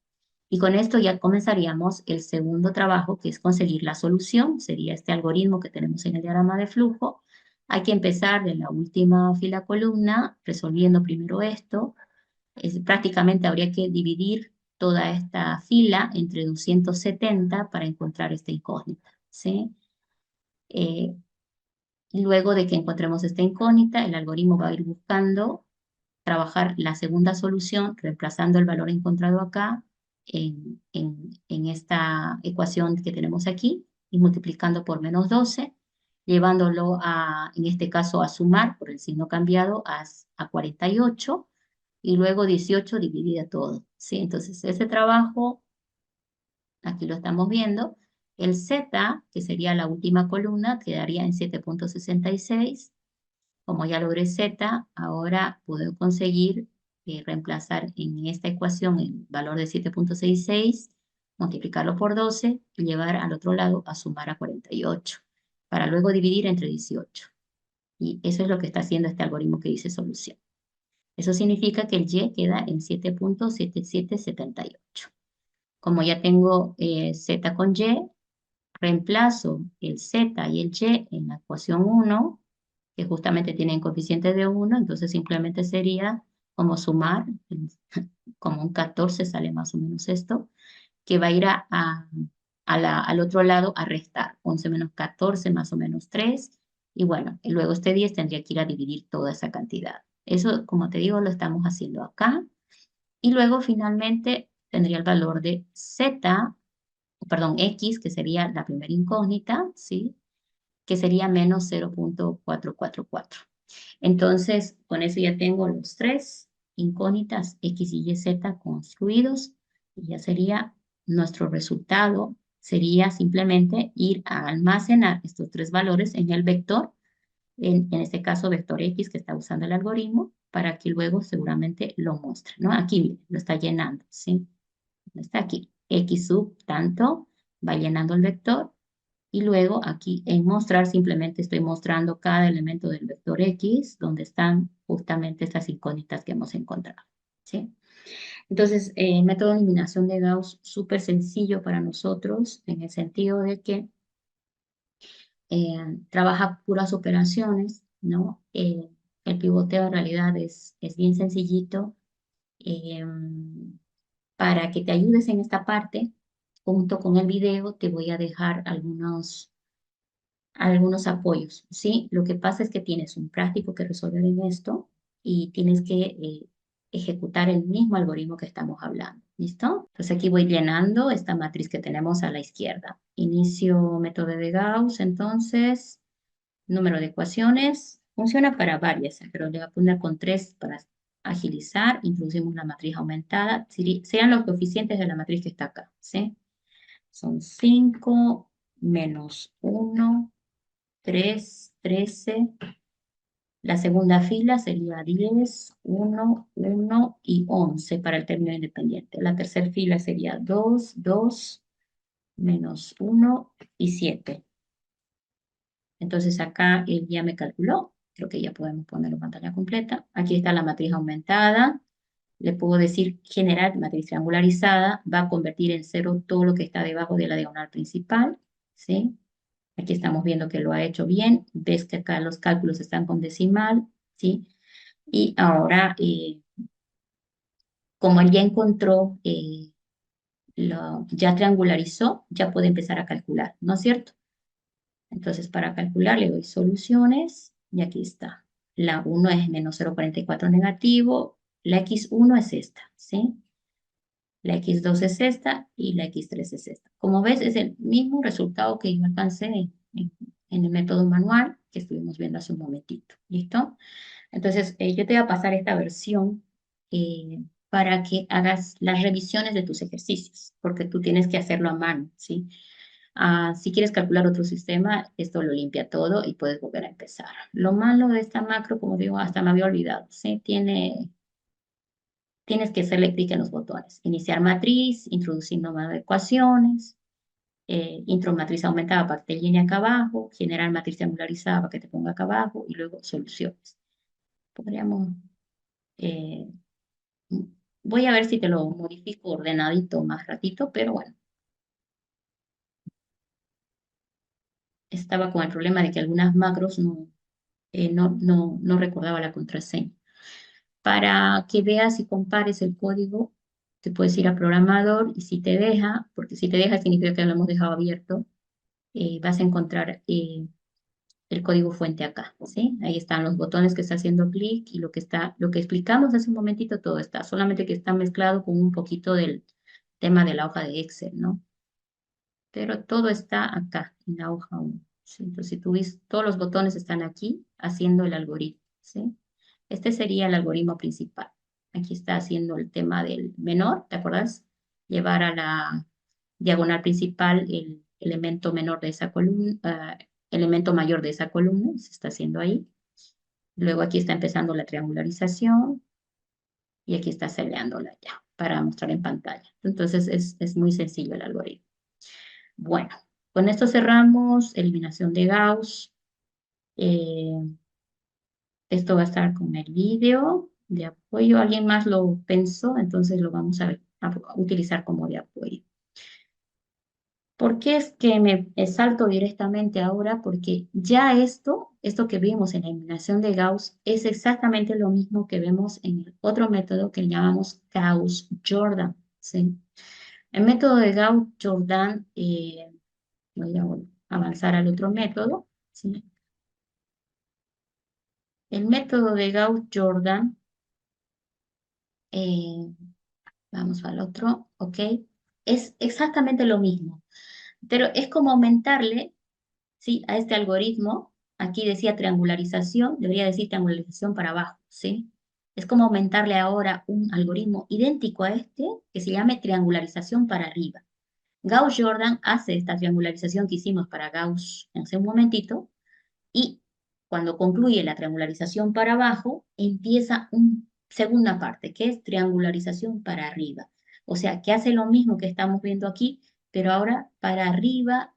Y con esto ya comenzaríamos el segundo trabajo, que es conseguir la solución. Sería este algoritmo que tenemos en el diagrama de flujo. Hay que empezar de la última fila columna, resolviendo primero esto. Prácticamente habría que dividir toda esta fila entre 270 para encontrar esta incógnita, ¿sí? Eh, Luego de que encontremos esta incógnita, el algoritmo va a ir buscando trabajar la segunda solución, reemplazando el valor encontrado acá en esta ecuación que tenemos aquí y multiplicando por menos 12, llevándolo en este caso, a sumar por el signo cambiado a 48 y luego 18 divide todo, ¿sí? Entonces, ese trabajo, aquí lo estamos viendo, el Z, que sería la última columna, quedaría en 7.66. Como ya logré Z, ahora puedo conseguir reemplazar en esta ecuación el valor de 7.66, multiplicarlo por 12 y llevar al otro lado a sumar a 48, para luego dividir entre 18. Y eso es lo que está haciendo este algoritmo que dice solución. Eso significa que el Y queda en 7.7778. Como ya tengo Z con Y, reemplazo el Z y el Y en la ecuación 1, que justamente tienen coeficiente de 1, entonces simplemente sería como sumar, como un 14 sale más o menos esto, que va a ir al otro lado a restar, 11 menos 14 más o menos 3, y bueno, y luego este 10 tendría que ir a dividir toda esa cantidad. Eso, como te digo, lo estamos haciendo acá, y luego finalmente tendría el valor de Z, perdón, X, que sería la primera incógnita, ¿sí? Que sería menos 0.444. Entonces, con eso ya tengo los tres incógnitas X, Y, Z construidos y ya sería nuestro resultado. Sería simplemente ir a almacenar estos tres valores en el vector, en este caso vector X que está usando el algoritmo, para que luego seguramente lo muestre, ¿no? Aquí miren, lo está llenando, ¿sí? Está aquí, X sub tanto, va llenando el vector y luego aquí en mostrar simplemente estoy mostrando cada elemento del vector X donde están justamente estas incógnitas que hemos encontrado, ¿sí? Entonces, el método de eliminación de Gauss súper sencillo para nosotros en el sentido de que trabaja puras operaciones, ¿no? El pivoteo en realidad es bien sencillito. eh, para que te ayudes en esta parte, junto con el video, te voy a dejar algunos apoyos, ¿sí? Lo que pasa es que tienes un práctico que resolver en esto y tienes que ejecutar el mismo algoritmo que estamos hablando, ¿listo? Entonces aquí voy llenando esta matriz que tenemos a la izquierda. Inicio método de Gauss, entonces, número de ecuaciones, funciona para varias, pero le voy a poner con 3 para agilizar, introducimos la matriz aumentada, sean los coeficientes de la matriz que está acá, ¿sí? Son 5 menos 1 3 13. La segunda fila sería 10 1 1 y 11 para el término independiente. La tercera fila sería 2 2 menos 1 y 7. Entonces acá él ya me calculó. Creo que ya podemos ponerlo en pantalla completa. Aquí está la matriz aumentada. Le puedo decir generar matriz triangularizada. Va a convertir en cero todo lo que está debajo de la diagonal principal. ¿Sí? Aquí estamos viendo que lo ha hecho bien. Ves que acá los cálculos están con decimal, ¿sí? Y ahora, como él ya encontró, ya triangularizó, ya puede empezar a calcular, ¿no es cierto? Entonces, para calcular le doy soluciones y aquí está. La 1 es menos 0,44 negativo, la x1 es esta, ¿sí? La x2 es esta y la x3 es esta. Como ves, es el mismo resultado que yo alcancé en el método manual que estuvimos viendo hace un momentito. ¿Listo? Entonces, yo te voy a pasar esta versión para que hagas las revisiones de tus ejercicios, porque tú tienes que hacerlo a mano, ¿sí? Si quieres calcular otro sistema, esto lo limpia todo y puedes volver a empezar. Lo malo de esta macro, como digo, hasta me había olvidado, ¿sí? Tienes que hacerle clic en los botones. Iniciar matriz, introducir número de ecuaciones, intro matriz aumentada para que te llene acá abajo, generar matriz triangularizada para que te ponga acá abajo y luego soluciones. Podríamos, eh, voy a ver si te lo modifico ordenadito más ratito, pero bueno, estaba con el problema de que algunas macros no recordaba la contraseña. Para que veas y compares el código, te puedes ir a programador y si te deja, porque si te deja significa que lo hemos dejado abierto, vas a encontrar el código fuente acá, ¿sí? Ahí están los botones que está haciendo clic y lo que explicamos hace un momentito, todo está, solamente que está mezclado con un poquito del tema de la hoja de Excel, ¿no? Pero todo está acá, en la hoja 1, ¿sí? Entonces, si tú ves, todos los botones están aquí haciendo el algoritmo, ¿sí? Este sería el algoritmo principal. Aquí está haciendo el tema del menor, ¿te acuerdas? Llevar a la diagonal principal el elemento menor de esa columna, elemento mayor de esa columna, se está haciendo ahí. Luego aquí está empezando la triangularización y aquí está selándola ya para mostrar en pantalla. Entonces es muy sencillo el algoritmo. Bueno, con esto cerramos eliminación de Gauss. Eh, Esto va a estar con el vídeo de apoyo. ¿Alguien más lo pensó? Entonces lo vamos a utilizar como de apoyo. ¿Por qué es que me salto directamente ahora? Porque ya esto que vimos en la eliminación de Gauss es exactamente lo mismo que vemos en el otro método que llamamos Gauss-Jordan, ¿sí? El método de Gauss-Jordan, voy a avanzar al otro método, ¿sí? El método de Gauss-Jordan, eh, vamos al otro, ¿ok? Es exactamente lo mismo, pero es como aumentarle, ¿sí? A este algoritmo, aquí decía triangularización, debería decir triangularización para abajo, ¿sí? Es como aumentarle ahora un algoritmo idéntico a este que se llame triangularización para arriba. Gauss-Jordan hace esta triangularización que hicimos para Gauss hace un momentito y Cuando concluye la triangularización para abajo, empieza una segunda parte, que es triangularización para arriba. O sea, que hace lo mismo que estamos viendo aquí, pero ahora para arriba,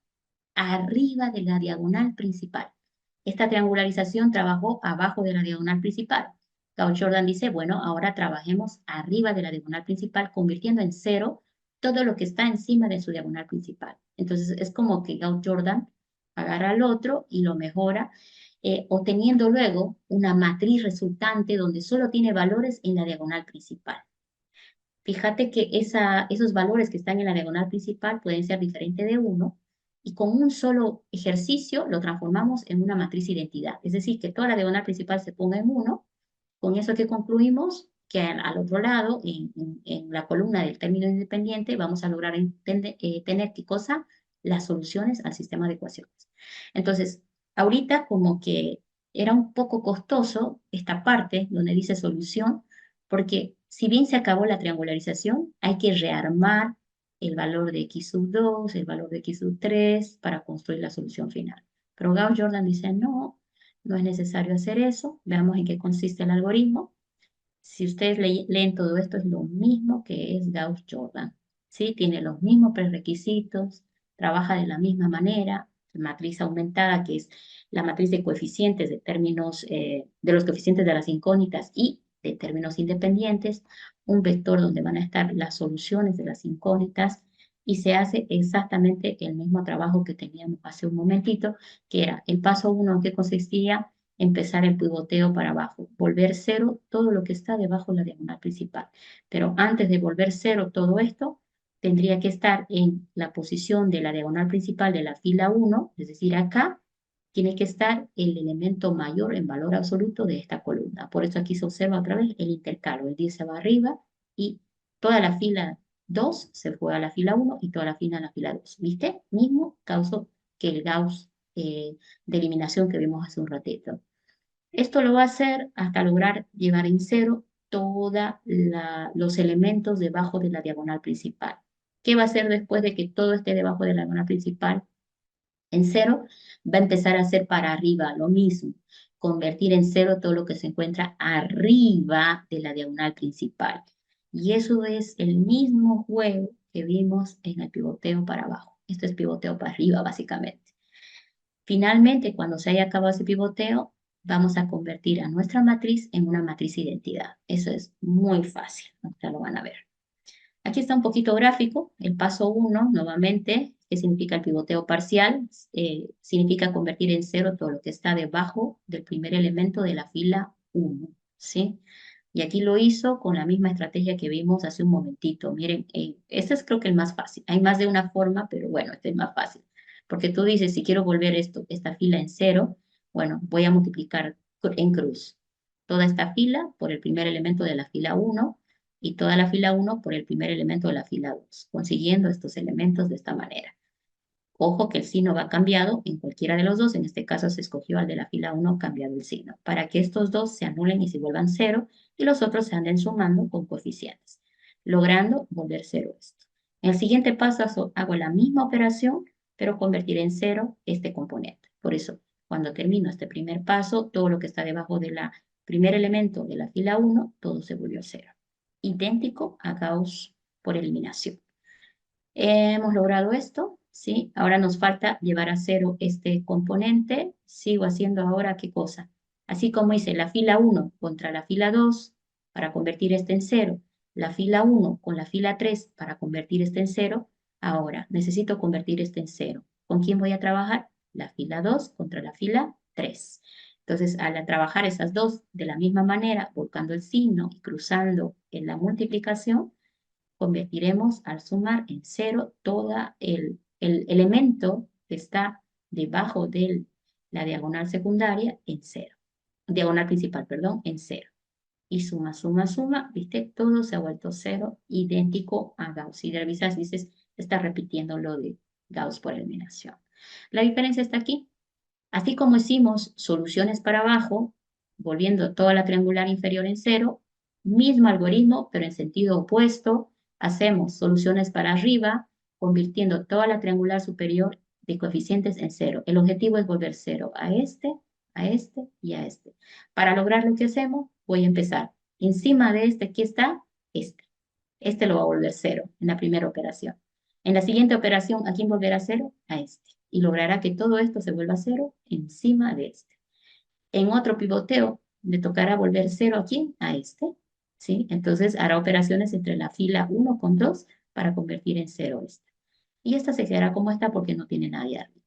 arriba de la diagonal principal. Esta triangularización trabajó abajo de la diagonal principal. Gauss Jordan dice, bueno, ahora trabajemos arriba de la diagonal principal, convirtiendo en cero todo lo que está encima de su diagonal principal. Entonces, es como que Gauss Jordan agarra al otro y lo mejora, obteniendo luego una matriz resultante donde solo tiene valores en la diagonal principal. Fíjate que esos valores que están en la diagonal principal pueden ser diferentes de uno y con un solo ejercicio lo transformamos en una matriz identidad. Es decir, que toda la diagonal principal se ponga en uno. Con eso que concluimos que al otro lado, en la columna del término independiente, vamos a lograr tener qué cosa, las soluciones al sistema de ecuaciones. Entonces, ahorita como que era un poco costoso esta parte donde dice solución, porque si bien se acabó la triangularización, hay que rearmar el valor de x sub 2, el valor de x sub 3 para construir la solución final. Pero Gauss Jordan dice, no, no es necesario hacer eso. Veamos en qué consiste el algoritmo. Si ustedes leen todo esto, es lo mismo que es Gauss Jordan. ¿Sí? Tiene los mismos prerequisitos, trabaja de la misma manera, matriz aumentada, que es la matriz de coeficientes de términos, de los coeficientes de las incógnitas y de términos independientes, un vector donde van a estar las soluciones de las incógnitas, y se hace exactamente el mismo trabajo que teníamos hace un momentito, que era el paso 1, que consistía empezar el pivoteo para abajo, volver cero todo lo que está debajo de la diagonal principal. Pero antes de volver cero todo esto, tendría que estar en la posición de la diagonal principal de la fila 1, es decir, acá, tiene que estar el elemento mayor en valor absoluto de esta columna. Por eso aquí se observa otra vez el intercalo. El 10 se va arriba y toda la fila 2 se fue a la fila 1 y toda la fila a la fila 2. ¿Viste? Mismo caso que el Gauss de eliminación que vimos hace un ratito. Esto lo va a hacer hasta lograr llevar en cero todos los elementos debajo de la diagonal principal. ¿Qué va a hacer después de que todo esté debajo de la diagonal principal en cero? Va a empezar a hacer para arriba lo mismo, convertir en cero todo lo que se encuentra arriba de la diagonal principal. Y eso es el mismo juego que vimos en el pivoteo para abajo. Esto es pivoteo para arriba, básicamente. Finalmente, cuando se haya acabado ese pivoteo, vamos a convertir a nuestra matriz en una matriz identidad. Eso es muy fácil, ya lo van a ver. Aquí está un poquito gráfico. El paso 1, nuevamente, ¿qué significa el pivoteo parcial? Significa convertir en cero todo lo que está debajo del primer elemento de la fila 1, ¿sí? Y aquí lo hizo con la misma estrategia que vimos hace un momentito. Miren, este es creo que el más fácil. Hay más de una forma, pero bueno, este es más fácil. Porque tú dices, si quiero volver esta fila en cero, bueno, voy a multiplicar en cruz toda esta fila por el primer elemento de la fila 1 y toda la fila 1 por el primer elemento de la fila 2, consiguiendo estos elementos de esta manera. Ojo que el signo va cambiado en cualquiera de los dos. En este caso se escogió al de la fila 1 cambiado el signo, para que estos dos se anulen y se vuelvan cero y los otros se anden sumando con coeficientes, logrando volver cero esto. En el siguiente paso hago la misma operación, pero convertir en cero este componente. Por eso, cuando termino este primer paso, todo lo que está debajo del primer elemento de la fila 1, todo se volvió cero. Idéntico a Gauss por eliminación. Hemos logrado esto, ¿sí? Ahora nos falta llevar a cero este componente. Sigo haciendo ahora, ¿qué cosa? Así como hice la fila 1 contra la fila 2 para convertir este en cero, la fila 1 con la fila 3 para convertir este en cero, ahora necesito convertir este en cero. ¿Con quién voy a trabajar? La fila 2 contra la fila 3. Entonces, al trabajar esas dos de la misma manera, volcando el signo y cruzando en la multiplicación, convertiremos al sumar en cero todo el elemento que está debajo de la diagonal secundaria en cero. Diagonal principal, perdón, en cero. Y suma, suma, suma, ¿viste? Todo se ha vuelto cero, idéntico a Gauss. Si revisas, dices, está repitiendo lo de Gauss por eliminación. La diferencia está aquí. Así como hicimos soluciones para abajo, volviendo toda la triangular inferior en cero, mismo algoritmo, pero en sentido opuesto, hacemos soluciones para arriba, convirtiendo toda la triangular superior de coeficientes en cero. El objetivo es volver cero a este, a este y a este. Para lograr lo que hacemos, voy a empezar. Encima de este, aquí está este. Este lo va a volver cero en la primera operación. En la siguiente operación, ¿a quién volverá cero? A este. Y logrará que todo esto se vuelva cero encima de este. En otro pivoteo, le tocará volver cero a quién? A este. ¿Sí? Entonces hará operaciones entre la fila 1 con 2 para convertir en cero este. Y esta se quedará como está porque no tiene nadie arriba.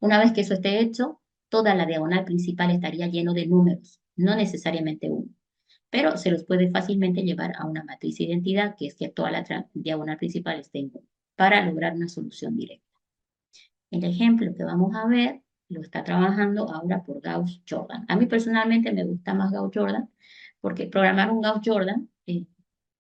Una vez que eso esté hecho, toda la diagonal principal estaría lleno de números, no necesariamente uno, pero se los puede fácilmente llevar a una matriz de identidad, que es que toda la diagonal principal esté en uno, para lograr una solución directa. El ejemplo que vamos a ver lo está trabajando ahora por Gauss-Jordan. A mí personalmente me gusta más Gauss-Jordan porque programar un Gauss-Jordan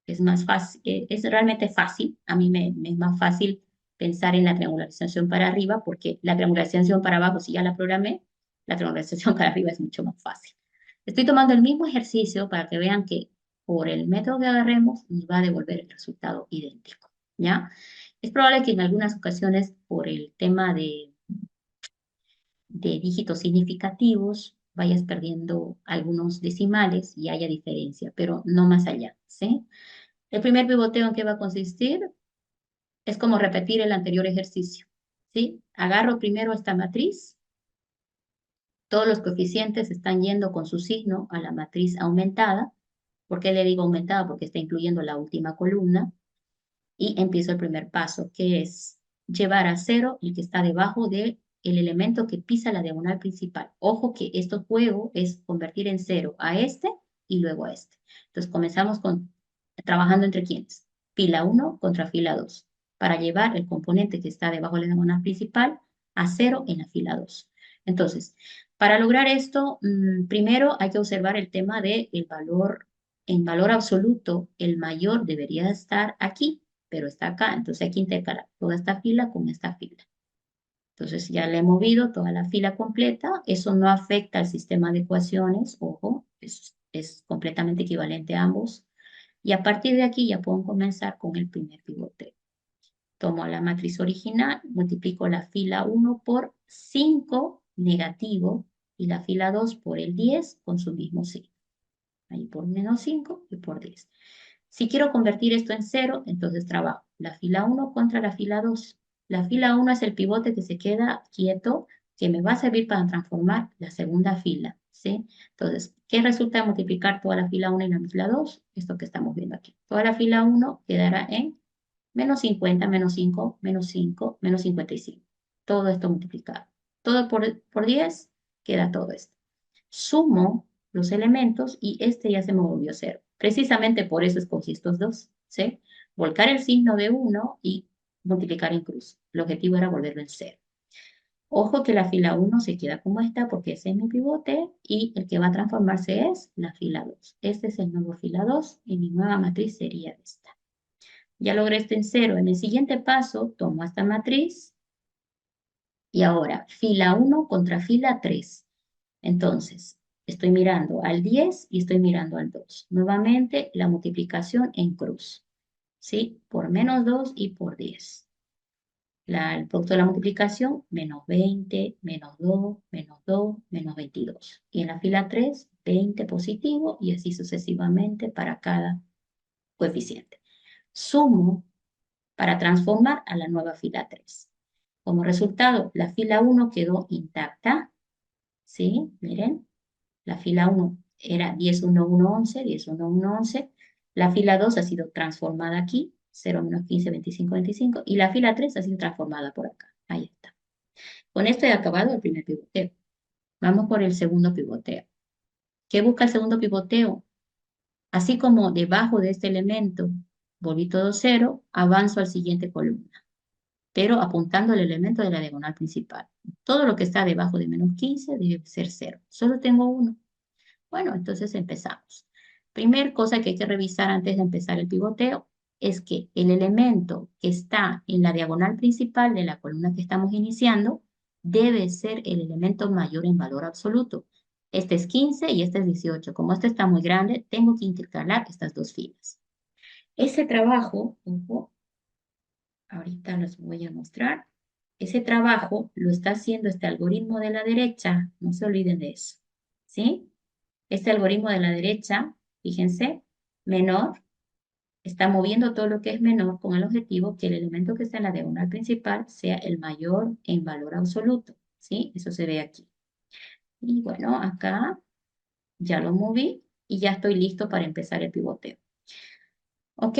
es más fácil, es realmente fácil. A mí me es más fácil pensar en la triangularización para arriba porque la triangularización para abajo, si ya la programé, la triangularización para arriba es mucho más fácil. Estoy tomando el mismo ejercicio para que vean que por el método que agarremos nos va a devolver el resultado idéntico, ¿ya? Es probable que en algunas ocasiones por el tema de dígitos significativos vayas perdiendo algunos decimales y haya diferencia, pero no más allá, ¿sí? El primer pivoteo en qué va a consistir es como repetir el anterior ejercicio, ¿sí? Agarro primero esta matriz, todos los coeficientes están yendo con su signo a la matriz aumentada. ¿Por qué le digo aumentada? Porque está incluyendo la última columna. Y empiezo el primer paso, que es llevar a cero el que está debajo del elemento que pisa la diagonal principal. Ojo que este juego es convertir en cero a este y luego a este. Entonces comenzamos trabajando entre quiénes. Fila 1 contra fila 2, para llevar el componente que está debajo de la diagonal principal a cero en la fila 2. Entonces, para lograr esto, primero hay que observar el tema del valor. En valor absoluto, el mayor debería estar aquí, pero está acá. Entonces hay que intercalar toda esta fila con esta fila. Entonces ya le he movido toda la fila completa. Eso no afecta al sistema de ecuaciones. Ojo, es completamente equivalente a ambos. Y a partir de aquí ya puedo comenzar con el primer pivote. Tomo la matriz original, multiplico la fila 1 por 5 negativo y la fila 2 por el 10 con su mismo signo. Ahí por menos 5 y por 10. Si quiero convertir esto en 0, entonces trabajo la fila 1 contra la fila 2. La fila 1 es el pivote que se queda quieto, que me va a servir para transformar la segunda fila, ¿sí? Entonces, ¿qué resulta de multiplicar toda la fila 1 y la fila 2? Esto que estamos viendo aquí. Toda la fila 1 quedará en menos 50, menos 5, menos 5, menos 55. Todo esto multiplicado. Todo por 10, queda todo esto. Sumo los elementos y este ya se me volvió cero. Precisamente por eso escogí estos dos, ¿sí? Volcar el signo de 1 y multiplicar en cruz. El objetivo era volverlo en cero. Ojo que la fila 1 se queda como está porque ese es mi pivote y el que va a transformarse es la fila 2. Este es el nuevo fila 2 y mi nueva matriz sería esta. Ya logré esto en cero. En el siguiente paso tomo esta matriz y ahora fila 1 contra fila 3. Entonces, estoy mirando al 10 y estoy mirando al 2. Nuevamente, la multiplicación en cruz, ¿sí? Por menos 2 y por 10. El producto de la multiplicación, menos 20, menos 2, menos 2, menos 22. Y en la fila 3, 20 positivo y así sucesivamente para cada coeficiente. Sumo para transformar a la nueva fila 3. Como resultado, la fila 1 quedó intacta, ¿sí? Miren. La fila 1 era 10, 1, 1, 11, 10, 1, 1, 11. La fila 2 ha sido transformada aquí, 0, menos 15, 25, 25. Y la fila 3 ha sido transformada por acá. Ahí está. Con esto he acabado el primer pivoteo. Vamos por el segundo pivoteo. ¿Qué busca el segundo pivoteo? Así como debajo de este elemento volví todo cero, avanzo al siguiente columna, pero apuntando al elemento de la diagonal principal. Todo lo que está debajo de menos 15 debe ser cero. Solo tengo uno. Bueno, entonces empezamos. Primer cosa que hay que revisar antes de empezar el pivoteo es que el elemento que está en la diagonal principal de la columna que estamos iniciando debe ser el elemento mayor en valor absoluto. Este es 15 y este es 18. Como este está muy grande, tengo que intercalar estas dos filas. Ese trabajo, ojo, ahorita les voy a mostrar. ese trabajo lo está haciendo este algoritmo de la derecha, no se olviden de eso, ¿sí? Este algoritmo de la derecha, fíjense, menor, está moviendo todo lo que es menor con el objetivo que el elemento que está en la diagonal principal sea el mayor en valor absoluto, ¿sí? Eso se ve aquí. Y bueno, acá ya lo moví y ya estoy listo para empezar el pivoteo. Ok,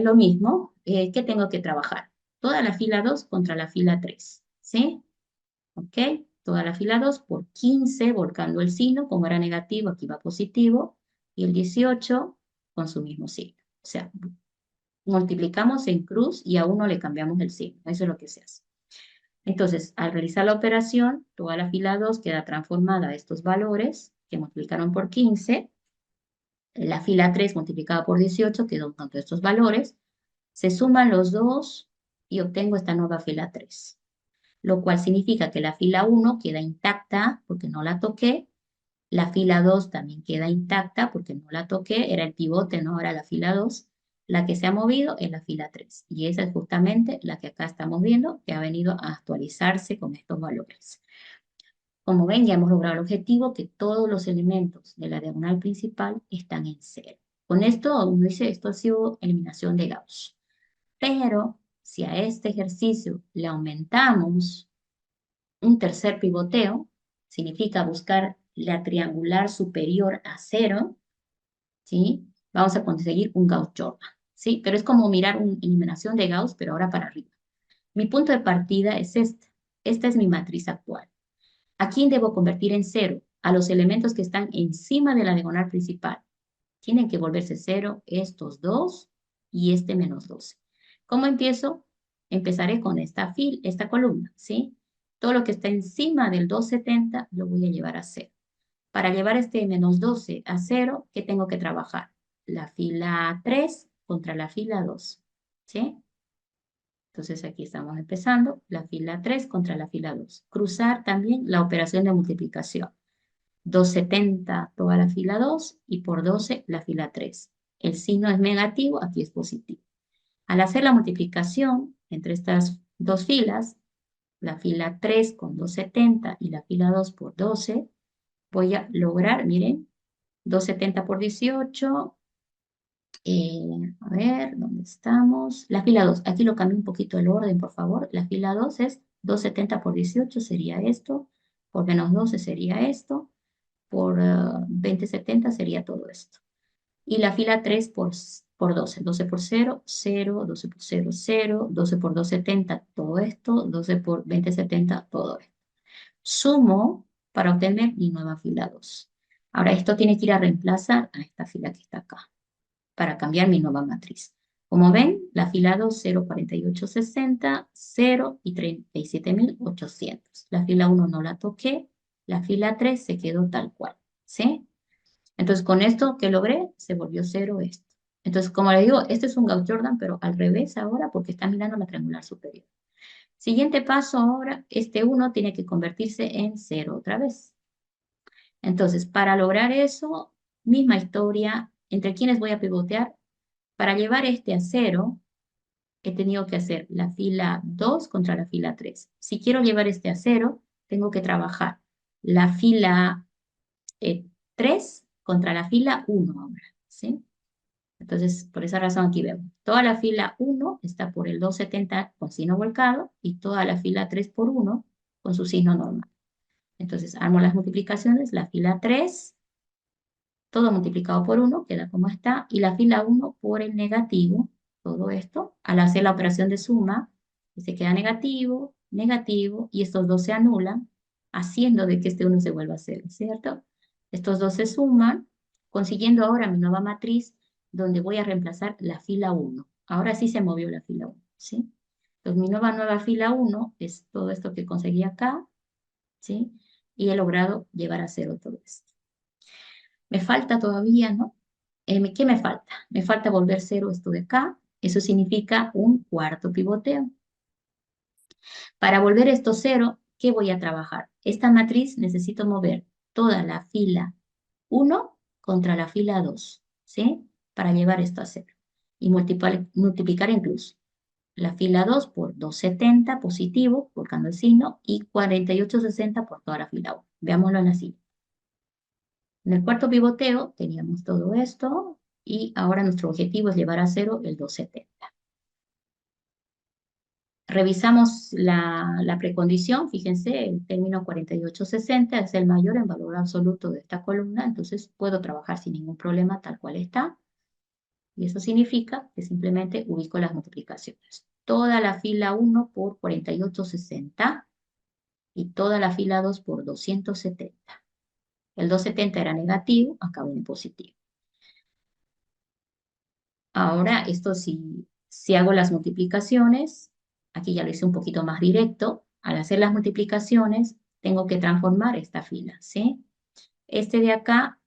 lo mismo, ¿qué tengo que trabajar? Toda la fila 2 contra la fila 3, ¿sí? Ok, toda la fila 2 por 15, volcando el signo, como era negativo, aquí va positivo, y el 18 con su mismo signo. O sea, multiplicamos en cruz y a uno le cambiamos el signo, eso es lo que se hace. Entonces, al realizar la operación, toda la fila 2 queda transformada a estos valores que multiplicaron por 15, la fila 3 multiplicada por 18 quedó con todos estos valores, se suman los dos y obtengo esta nueva fila 3, lo cual significa que la fila 1 queda intacta porque no la toqué, la fila 2 también queda intacta porque no la toqué, era el pivote, no era la fila 2. La que se ha movido es la fila 3 y esa es justamente la que acá estamos viendo que ha venido a actualizarse con estos valores. Como ven, ya hemos logrado el objetivo que todos los elementos de la diagonal principal están en cero. Con esto, uno dice, esto ha sido eliminación de Gauss. Pero si a este ejercicio le aumentamos un tercer pivoteo, significa buscar la triangular superior a cero, ¿sí? Vamos a conseguir un Gauss-Jordan, ¿sí? Pero es como mirar una eliminación de Gauss, pero ahora para arriba. Mi punto de partida es esta. Esta es mi matriz actual. ¿A quién debo convertir en cero? A los elementos que están encima de la diagonal principal. Tienen que volverse cero estos dos y este menos 12. ¿Cómo empiezo? Empezaré con esta columna, ¿sí? Todo lo que está encima del 270 lo voy a llevar a cero. Para llevar este menos 12 a cero, ¿qué tengo que trabajar? La fila 3 contra la fila 2, ¿sí? Entonces aquí estamos empezando, la fila 3 contra la fila 2. Cruzar también la operación de multiplicación. 270 toda la fila 2 y por 12 la fila 3. El signo es negativo, aquí es positivo. Al hacer la multiplicación entre estas dos filas, la fila 3 con 270 y la fila 2 por 12, voy a lograr, miren, 270 por 18, a ver, ¿dónde estamos? La fila 2, aquí lo cambio un poquito el orden, por favor. La fila 2 es 270 por 18, sería esto, por menos 12 sería esto, por 2070 sería todo esto. Y la fila 3 por 12, 12 por 0, 0, 12 por 0, 0, 12 por 270, todo esto, 12 por 2070, todo esto. Sumo para obtener mi nueva fila 2. Ahora esto tiene que ir a reemplazar a esta fila que está acá para cambiar mi nueva matriz. Como ven, la fila 2, 0, 4860, 0 y 37.800. La fila 1 no la toqué, la fila 3 se quedó tal cual, ¿sí? Entonces, con esto que logré, se volvió 0 esto. Entonces, como le digo, este es un Gauss-Jordan, pero al revés ahora porque está mirando la triangular superior. Siguiente paso ahora, este 1 tiene que convertirse en 0 otra vez. Entonces, para lograr eso, misma historia, ¿entre quiénes voy a pivotear? Para llevar este a 0, he tenido que hacer la fila 2 contra la fila 3. Si quiero llevar este a 0, tengo que trabajar la fila 3 contra la fila 1 ahora, ¿sí? Entonces, por esa razón aquí vemos. Toda la fila 1 está por el 270 con signo volcado y toda la fila 3 por 1 con su signo normal. Entonces, armo las multiplicaciones, la fila 3, todo multiplicado por 1, queda como está, y la fila 1 por el negativo, todo esto, al hacer la operación de suma, se queda negativo, negativo, y estos dos se anulan, haciendo de que este 1 se vuelva a 0, ¿cierto? Estos dos se suman, consiguiendo ahora mi nueva matriz, donde voy a reemplazar la fila 1. Ahora sí se movió la fila 1, ¿sí? Entonces, mi nueva fila 1 es todo esto que conseguí acá, ¿sí? Y he logrado llevar a 0 todo esto. Me falta todavía, ¿no? ¿Qué me falta? Me falta volver 0 esto de acá. Eso significa un cuarto pivoteo. Para volver esto 0, ¿qué voy a trabajar? Esta matriz necesito mover toda la fila 1 contra la fila 2, ¿sí? Para llevar esto a 0. Y multiplicar incluso. la fila 2 por 270 positivo, colocando el signo, y 4860 por toda la fila 1. Veámoslo en la siguiente. En el cuarto pivoteo teníamos todo esto, y ahora nuestro objetivo es llevar a cero el 270. Revisamos la precondición, fíjense, el término 4860 es el mayor en valor absoluto de esta columna, entonces puedo trabajar sin ningún problema tal cual está. Y eso significa que simplemente ubico las multiplicaciones. Toda la fila 1 por 4860 y toda la fila 2 por 270. El 270 era negativo, acá viene positivo. Ahora, esto si hago las multiplicaciones, aquí ya lo hice un poquito más directo. Al hacer las multiplicaciones, tengo que transformar esta fila, ¿sí? Este de acá,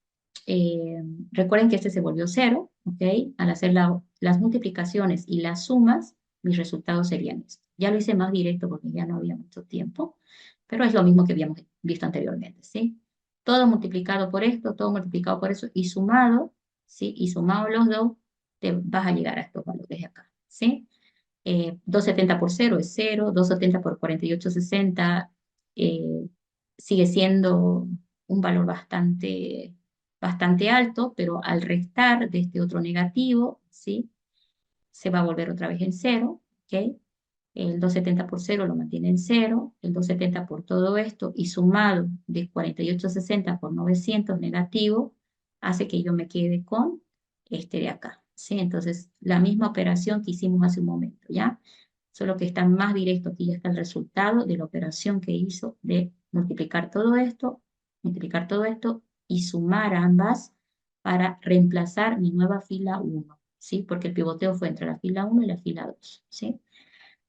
recuerden que este se volvió cero, ¿ok? Al hacer las multiplicaciones y las sumas, mis resultados serían estos. Ya lo hice más directo porque ya no había mucho tiempo, pero es lo mismo que habíamos visto anteriormente, ¿sí? Todo multiplicado por esto, todo multiplicado por eso y sumado, ¿sí? Y sumado los dos, te vas a llegar a estos valores de acá, ¿sí? 270 por 0 es 0, 270 por 4860 eh, sigue siendo un valor bastante alto, pero al restar de este otro negativo, ¿sí? Se va a volver otra vez en 0, ¿ok? El 270 por 0 lo mantiene en 0, el 270 por todo esto y sumado de 4860 por 900 negativo, hace que yo me quede con este de acá, ¿sí? Entonces, la misma operación que hicimos hace un momento, ¿ya? Solo que está más directo, aquí ya está el resultado de la operación que hizo de multiplicar todo esto y sumar ambas para reemplazar mi nueva fila 1, ¿sí? Porque el pivoteo fue entre la fila 1 y la fila 2, ¿sí?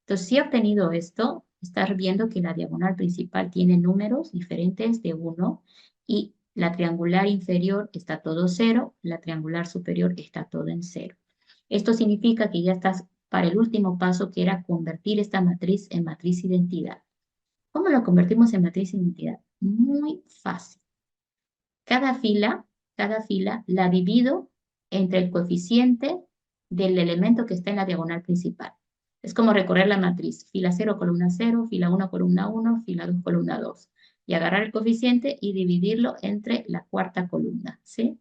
Entonces, si he obtenido esto, estás viendo que la diagonal principal tiene números diferentes de 1 y la triangular inferior está todo 0, la triangular superior está todo en 0. Esto significa que ya estás para el último paso, que era convertir esta matriz en matriz identidad. ¿Cómo lo convertimos en matriz identidad? Muy fácil. Cada fila la divido entre el coeficiente del elemento que está en la diagonal principal. Es como recorrer la matriz, fila 0, columna 0, fila 1, columna 1, fila 2, columna 2. Y agarrar el coeficiente y dividirlo entre la cuarta columna, ¿sí?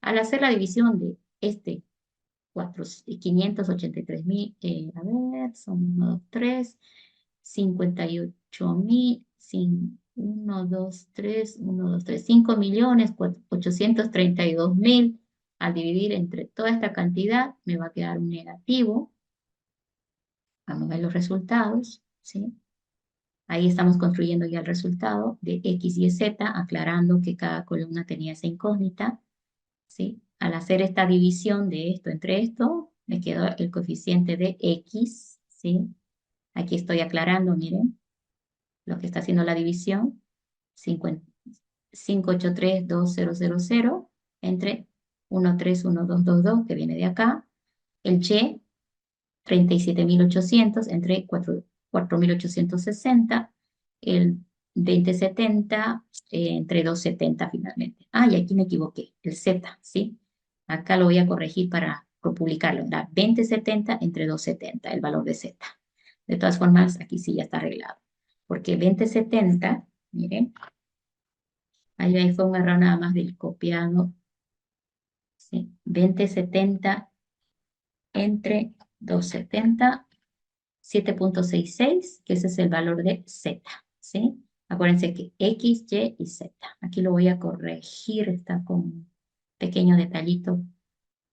Al hacer la división de este 583.000, a ver, son 1, 2, 3, 58.000, 1, 2, 3, 1, 2, 3, 5.832.000. Al dividir entre toda esta cantidad, me va a quedar un negativo. Vamos a ver los resultados, ¿sí? Ahí estamos construyendo ya el resultado de X y Z, aclarando que cada columna tenía esa incógnita, ¿sí? Al hacer esta división de esto entre esto, me quedó el coeficiente de X, ¿sí? Aquí estoy aclarando, miren, lo que está haciendo la división, 5832000 entre 131222, que viene de acá, el Y, 37.800 entre 4.860, el 2070 entre 270 finalmente. Ah, y aquí me equivoqué, el Z, ¿sí? Acá lo voy a corregir para publicarlo. Da 2070 entre 270, el valor de Z. De todas formas, aquí sí ya está arreglado. Porque 2070, miren, ahí fue un error nada más del copiado. ¿Sí? 2070 entre 270, 7.66, que ese es el valor de Z, ¿sí? Acuérdense que X, Y y Z. Aquí lo voy a corregir, está con un pequeño detallito,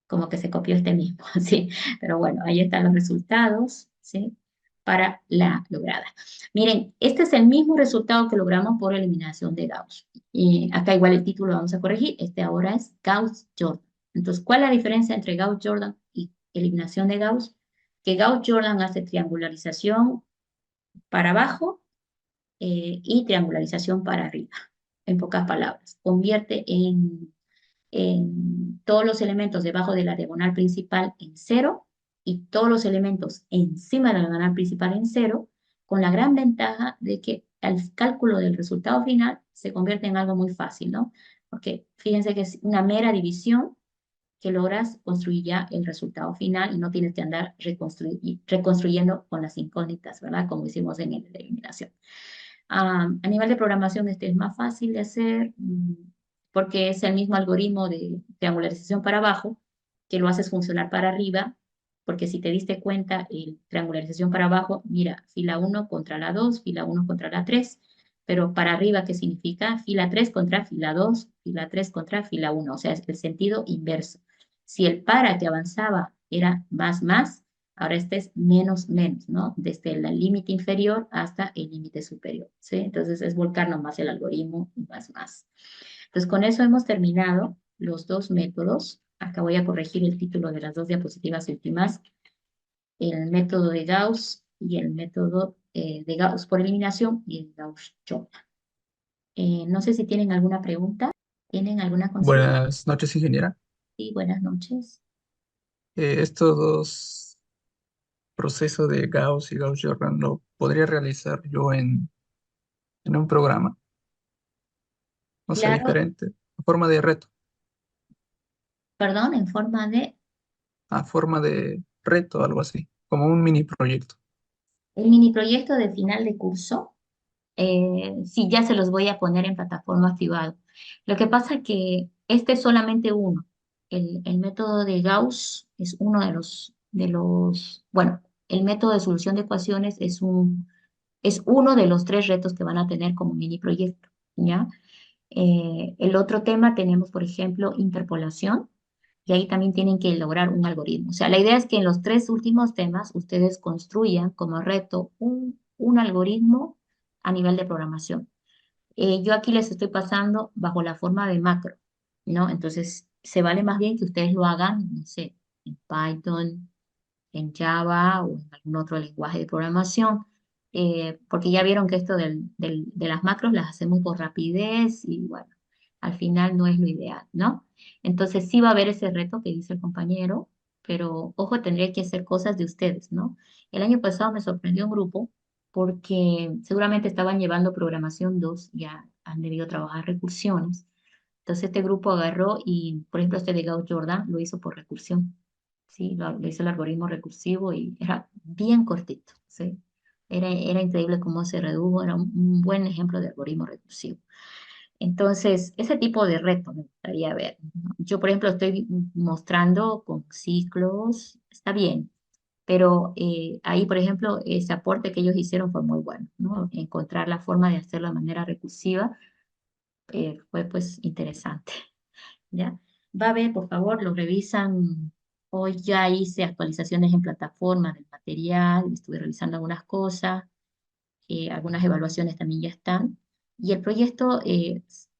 como que se copió este mismo, ¿sí? Pero bueno, ahí están los resultados, ¿sí? Para la lograda. Miren, este es el mismo resultado que logramos por eliminación de Gauss. Y acá igual el título lo vamos a corregir, este ahora es Gauss-Jordan. Entonces, ¿cuál es la diferencia entre Gauss-Jordan y eliminación de Gauss? Que Gauss-Jordan hace triangularización para abajo y triangularización para arriba. En pocas palabras, convierte en todos los elementos debajo de la diagonal principal en 0 y todos los elementos encima de la diagonal principal en 0, con la gran ventaja de que el cálculo del resultado final se convierte en algo muy fácil, ¿no? Porque fíjense que es una mera división que logras construir ya el resultado final y no tienes que andar reconstruyendo con las incógnitas, ¿verdad? Como hicimos en la eliminación. A nivel de programación, este es más fácil de hacer porque es el mismo algoritmo de triangularización para abajo que lo haces funcionar para arriba, porque si te diste cuenta, el triangularización para abajo, mira, fila 1 contra la 2, fila 1 contra la 3, pero para arriba, ¿qué significa? Fila 3 contra fila 2, fila 3 contra fila 1, o sea, es el sentido inverso. Si el para que avanzaba era más, ahora este es menos, ¿no? Desde el límite inferior hasta el límite superior, ¿sí? Entonces es volcar nomás el algoritmo y más. Entonces con eso hemos terminado los dos métodos. Acá voy a corregir el título de las dos diapositivas últimas. El método de Gauss y el método de Gauss por eliminación y el Gauss-Jordan. No sé si tienen alguna pregunta, ¿tienen alguna consideración? Buenas noches, ingeniera. Sí, buenas noches. Estos dos procesos de Gauss y Gauss-Jordan lo podría realizar yo en un programa, no sé, Claro, diferente, a forma de reto, perdón, en forma de a forma de reto, algo así, como un mini proyecto. el mini proyecto de final de curso. Sí, ya se los voy a poner en plataforma privada. Lo que pasa es que este es solamente uno. El método de Gauss es uno bueno, el método de solución de ecuaciones es uno de los tres retos que van a tener como mini proyecto, ¿ya? El otro tema tenemos, por ejemplo, interpolación, y ahí también tienen que lograr un algoritmo. O sea, la idea es que en los tres últimos temas ustedes construyan como reto un algoritmo a nivel de programación. Yo aquí les estoy pasando bajo la forma de macro, ¿no? Entonces, se vale más bien que ustedes lo hagan, no sé, en Python, en Java o en algún otro lenguaje de programación, porque ya vieron que esto de las macros las hacemos por rapidez y bueno, al final no es lo ideal, ¿no? Entonces sí va a haber ese reto que dice el compañero, pero ojo, tendría que hacer cosas de ustedes, ¿no? El año pasado me sorprendió un grupo porque seguramente estaban llevando programación 2, ya han debido trabajar recursiones. Entonces este grupo agarró y, por ejemplo, este de Gauss Jordan lo hizo por recursión. Sí, lo hizo el algoritmo recursivo y era bien cortito, ¿sí? Era increíble cómo se redujo, era un buen ejemplo de algoritmo recursivo. Entonces, ese tipo de reto me gustaría ver, ¿no? Yo, por ejemplo, estoy mostrando con ciclos, está bien, pero ahí, por ejemplo, ese aporte que ellos hicieron fue muy bueno, ¿no? Encontrar la forma de hacerlo de manera recursiva fue pues interesante. ¿Ya? Va a ver, por favor, lo revisan. Hoy ya hice actualizaciones en plataforma del material, estuve revisando algunas cosas, algunas evaluaciones también ya están. Y el proyecto,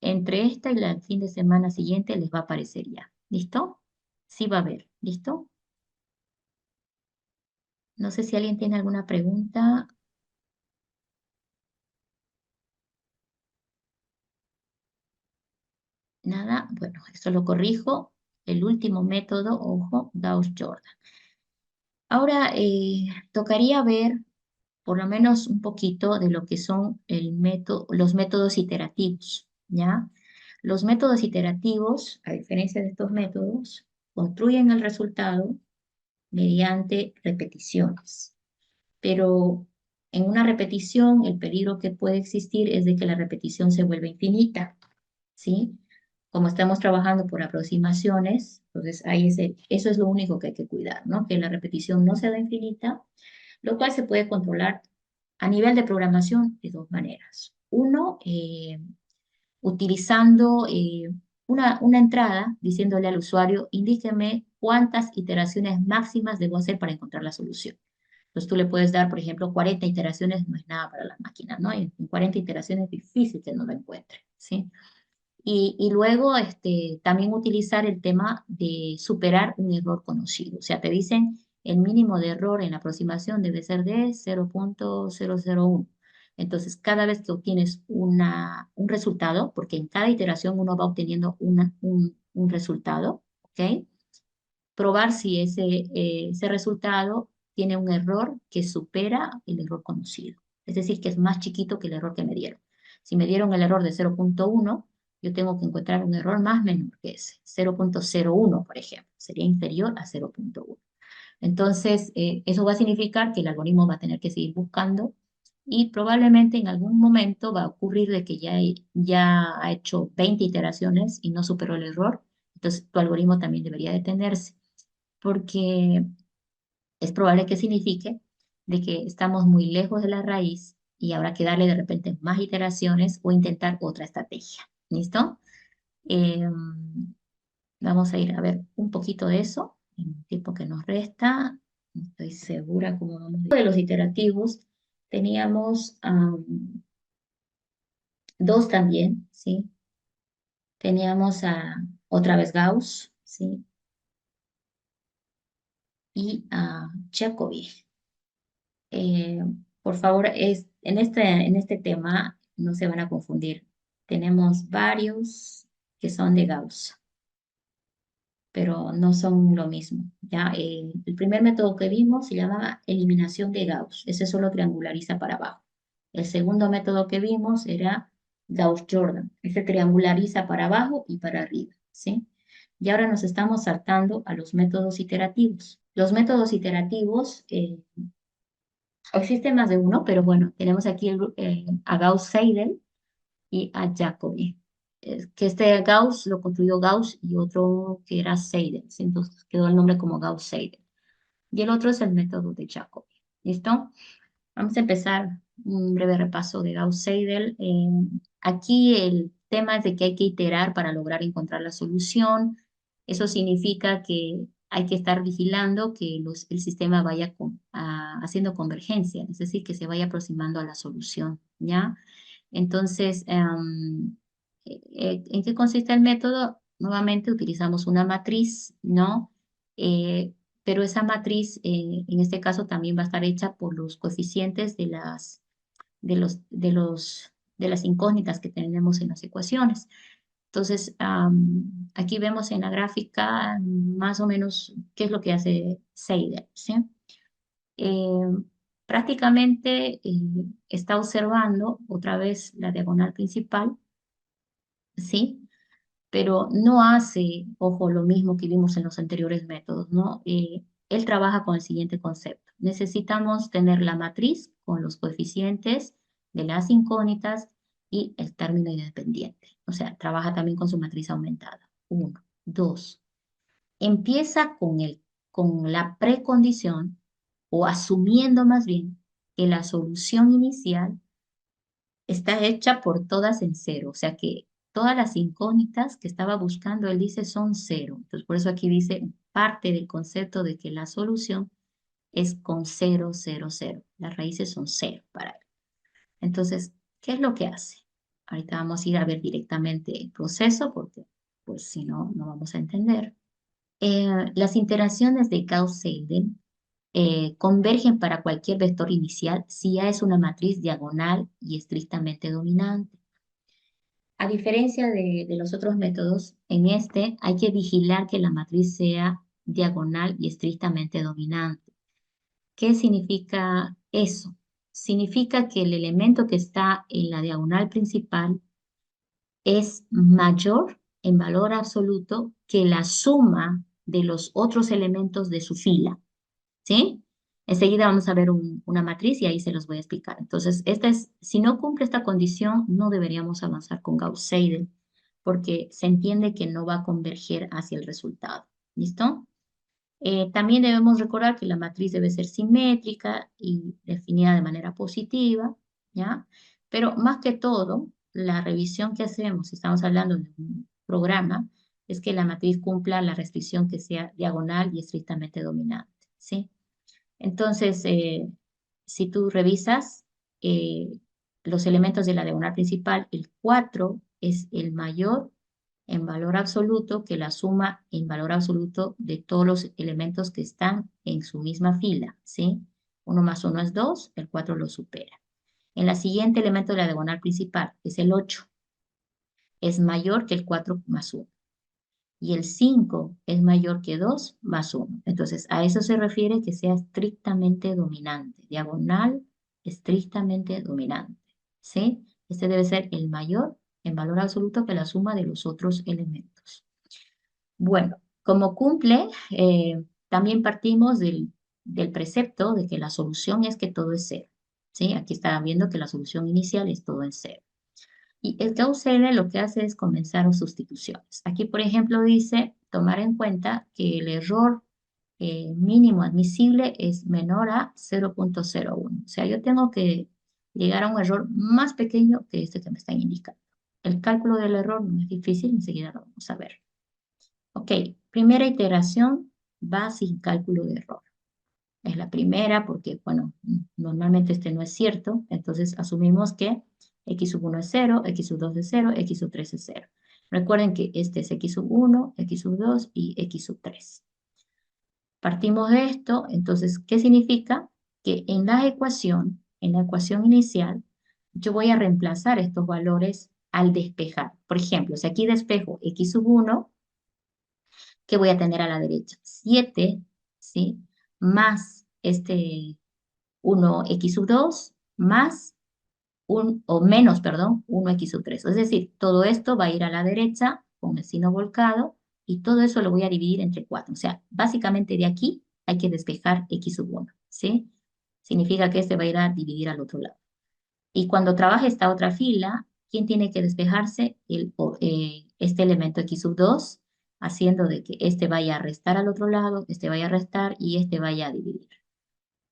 entre esta y el fin de semana siguiente, les va a aparecer ya. ¿Listo? Sí va a haber. ¿Listo? No sé si alguien tiene alguna pregunta. Nada. Bueno, esto lo corrijo. El último método, ojo, Gauss-Jordan. Ahora, tocaría ver por lo menos un poquito de lo que son los métodos iterativos, ¿ya? Los métodos iterativos, a diferencia de estos métodos, construyen el resultado mediante repeticiones. Pero en una repetición, el peligro que puede existir es de que la repetición se vuelva infinita, ¿sí? Como estamos trabajando por aproximaciones, entonces eso es lo único que hay que cuidar, ¿no? Que la repetición no sea infinita, lo cual se puede controlar a nivel de programación de dos maneras. Uno, utilizando una entrada diciéndole al usuario, indíqueme cuántas iteraciones máximas debo hacer para encontrar la solución. Entonces tú le puedes dar, por ejemplo, 40 iteraciones, no es nada para las máquinas, ¿no? En 40 iteraciones es difícil que no lo encuentre, ¿sí? Y luego también utilizar el tema de superar un error conocido. O sea, te dicen el mínimo de error en la aproximación debe ser de 0.001. Entonces, cada vez que obtienes un resultado, porque en cada iteración uno va obteniendo un resultado, ¿ok? Probar si ese resultado tiene un error que supera el error conocido. Es decir, que es más chiquito que el error que me dieron. Si me dieron el error de 0.1, yo tengo que encontrar un error más menor que ese, 0,01, por ejemplo, sería inferior a 0,1. Entonces, eso va a significar que el algoritmo va a tener que seguir buscando y probablemente en algún momento va a ocurrir de que ya ha hecho 20 iteraciones y no superó el error. Entonces, tu algoritmo también debería detenerse porque es probable que signifique de que estamos muy lejos de la raíz y habrá que darle de repente más iteraciones o intentar otra estrategia. ¿Listo? Vamos a ir a ver un poquito de eso en el tiempo que nos resta. No estoy segura cómo vamos. De los iterativos teníamos dos también, ¿sí? Teníamos otra vez Gauss, ¿sí? Y a Jacobi. Eh, por favor, en este tema no se van a confundir. Tenemos varios que son de Gauss, pero no son lo mismo. ¿Ya? El primer método que vimos se llamaba eliminación de Gauss. Ese solo triangulariza para abajo. El segundo método que vimos era Gauss-Jordan. Ese triangulariza para abajo y para arriba, ¿sí? Y ahora nos estamos saltando a los métodos iterativos. Los métodos iterativos, existen más de uno, pero bueno, tenemos aquí a Gauss-Seidel y a Jacobi. Que este Gauss lo construyó Gauss y otro que era Seidel, ¿sí? Entonces quedó el nombre como Gauss-Seidel. Y el otro es el método de Jacobi. ¿Listo? Vamos a empezar un breve repaso de Gauss-Seidel. Aquí el tema es de que hay que iterar para lograr encontrar la solución. Eso significa que hay que estar vigilando que el sistema vaya haciendo convergencia, es decir, que se vaya aproximando a la solución, ¿ya? Entonces, ¿en qué consiste el método? Nuevamente utilizamos una matriz, ¿no? Pero esa matriz, en este caso, también va a estar hecha por los coeficientes de las incógnitas que tenemos en las ecuaciones. Entonces, aquí vemos en la gráfica más o menos qué es lo que hace Seidel, ¿sí? Eh, prácticamente está observando otra vez la diagonal principal, ¿sí? Pero no hace, ojo, lo mismo que vimos en los anteriores métodos, ¿no? Él trabaja con el siguiente concepto. Necesitamos tener la matriz con los coeficientes de las incógnitas y el término independiente. O sea, trabaja también con su matriz aumentada. Uno, dos. Empieza con la precondición o asumiendo más bien que la solución inicial está hecha por todas en cero, o sea que todas las incógnitas que estaba buscando, él dice son cero. Entonces, por eso aquí dice parte del concepto de que la solución es con cero, cero, cero. Las raíces son cero para él. Entonces, ¿qué es lo que hace? Ahorita vamos a ir a ver directamente el proceso porque, pues, si no, no vamos a entender. Las interacciones de Gauss-Seidel convergen para cualquier vector inicial si A es una matriz diagonal y estrictamente dominante. A diferencia de los otros métodos, en este hay que vigilar que la matriz sea diagonal y estrictamente dominante. ¿Qué significa eso? Significa que el elemento que está en la diagonal principal es mayor en valor absoluto que la suma de los otros elementos de su fila, ¿sí? Enseguida vamos a ver una matriz y ahí se los voy a explicar. Entonces, si no cumple esta condición, no deberíamos avanzar con Gauss-Seidel porque se entiende que no va a converger hacia el resultado. ¿Listo? También debemos recordar que la matriz debe ser simétrica y definida de manera positiva, ¿ya? Pero más que todo, la revisión que hacemos, si estamos hablando de un programa, es que la matriz cumpla la restricción que sea diagonal y estrictamente dominante, ¿sí? Entonces, si tú revisas eh, los elementos de la diagonal principal, el 4 es el mayor en valor absoluto que la suma en valor absoluto de todos los elementos que están en su misma fila, ¿sí? 1 más 1 es 2, el 4 lo supera. En la siguiente elemento de la diagonal principal, que es el 8, es mayor que el 4 más 1 y el 5 es mayor que 2 más 1. Entonces, a eso se refiere que sea estrictamente dominante, diagonal estrictamente dominante, ¿sí? Este debe ser el mayor en valor absoluto que la suma de los otros elementos. Bueno, como cumple, también partimos del precepto de que la solución es que todo es cero. ¿Sí? Aquí está viendo que la solución inicial es todo en cero. Y el Gauss-L lo que hace es comenzar sustituciones. Aquí, por ejemplo, dice tomar en cuenta que el error mínimo admisible es menor a 0,01. O sea, yo tengo que llegar a un error más pequeño que este que me están indicando. El cálculo del error no es difícil, enseguida lo vamos a ver. Ok, primera iteración va sin cálculo de error. Es la primera porque, bueno, normalmente este no es cierto, entonces asumimos que x sub 1 es 0, x sub 2 es 0, x sub 3 es 0. Recuerden que este es x sub 1, x sub 2 y x sub 3. Partimos de esto, entonces, ¿qué significa? Que en la ecuación inicial, yo voy a reemplazar estos valores al despejar. Por ejemplo, si aquí despejo x sub 1, ¿qué voy a tener a la derecha? 7, ¿sí? Más este 1x sub 2 más o menos, perdón, 1x sub 3. Es decir, todo esto va a ir a la derecha con el signo volcado y todo eso lo voy a dividir entre 4. O sea, básicamente de aquí hay que despejar x sub 1, ¿sí? Significa que este va a ir a dividir al otro lado. Y cuando trabaje esta otra fila, ¿quién tiene que despejarse? Este elemento x sub 2, haciendo de que este vaya a restar al otro lado, este vaya a restar y este vaya a dividir.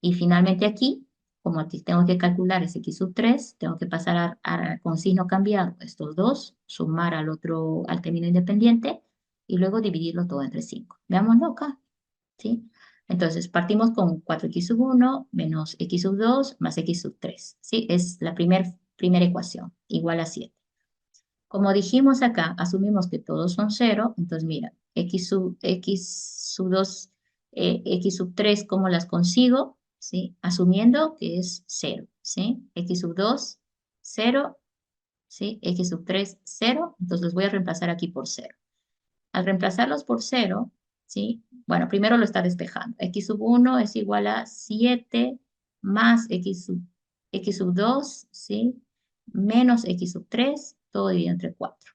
Y finalmente aquí, como aquí tengo que calcular ese x sub 3, tengo que pasar con signo cambiado estos dos, sumar al término independiente y luego dividirlo todo entre 5. Veámoslo acá, ¿sí? Entonces, partimos con 4x sub 1 menos x sub 2 más x sub 3, ¿sí? Es la primera ecuación, igual a 7. Como dijimos acá, asumimos que todos son 0, entonces mira, x sub 2, x sub 3, ¿cómo las consigo? ¿Sí? Asumiendo que es 0, ¿sí? X sub 2, 0, ¿sí? X sub 3, 0, entonces los voy a reemplazar aquí por 0. Al reemplazarlos por 0, ¿sí? Bueno, primero lo está despejando. X sub 1 es igual a 7 más x sub 2, ¿sí? Menos x sub 3, todo dividido entre 4.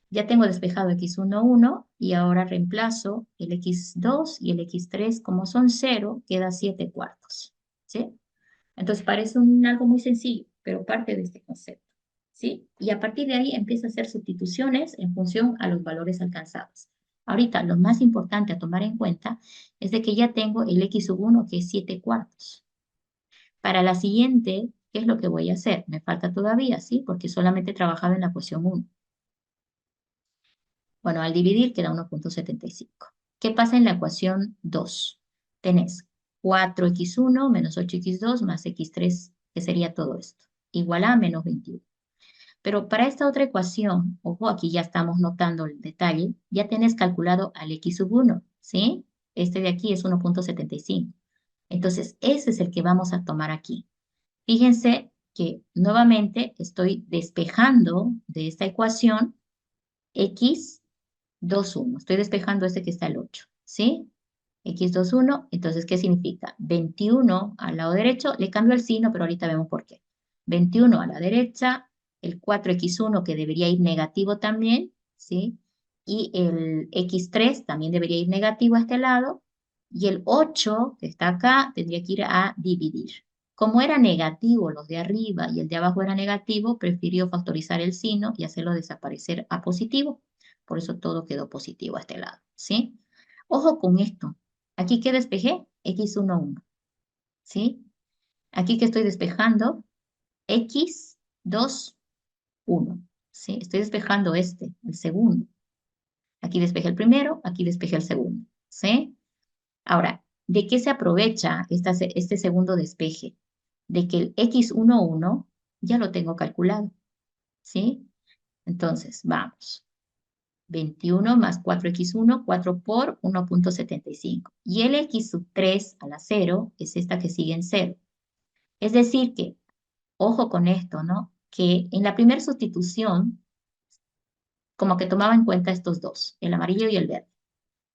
Ya tengo despejado x1, 1 y ahora reemplazo el x2 y el x3 como son 0, queda 7 cuartos, ¿sí? Entonces parece algo muy sencillo, pero parte de este concepto, ¿sí? Y a partir de ahí empieza a hacer sustituciones en función a los valores alcanzados. Ahorita lo más importante a tomar en cuenta es de que ya tengo el x sub 1 que es 7 cuartos. Para la siguiente, ¿qué es lo que voy a hacer? Me falta todavía, ¿sí? Porque solamente he trabajado en la ecuación 1. Bueno, al dividir queda 1,75. ¿Qué pasa en la ecuación 2? Tenés 4x1 menos 8x2 más x3, que sería todo esto, igual a menos 21. Pero para esta otra ecuación, ojo, aquí ya estamos notando el detalle, ya tenés calculado al x sub 1, ¿sí? Este de aquí es 1,75. Entonces, ese es el que vamos a tomar aquí. Fíjense que nuevamente estoy despejando de esta ecuación x 2, 1. Estoy despejando este que está el 8, ¿sí? X 2, 1. Entonces, ¿qué significa? 21 al lado derecho. Le cambio el signo, pero ahorita vemos por qué. 21 a la derecha, el 4x1 que debería ir negativo también, ¿sí? Y el x3 también debería ir negativo a este lado. Y el 8 que está acá tendría que ir a dividir. Como era negativo los de arriba y el de abajo era negativo, prefirió factorizar el signo y hacerlo desaparecer a positivo. Por eso todo quedó positivo a este lado, ¿sí? Ojo con esto. Aquí que despejé, x1, 1, ¿sí? Aquí que estoy despejando, x2, 1, ¿sí? Estoy despejando el segundo. Aquí despejé el primero, aquí despejé el segundo, ¿sí? Ahora, ¿de qué se aprovecha este segundo despeje? De que el x1, 1 ya lo tengo calculado, ¿sí? Entonces, vamos. 21 más 4x1, 4 por 1,75. Y el x sub 3 a la 0 es esta que sigue en 0. Es decir que, ojo con esto, ¿no? Que en la primera sustitución, como que tomaba en cuenta estos dos, el amarillo y el verde.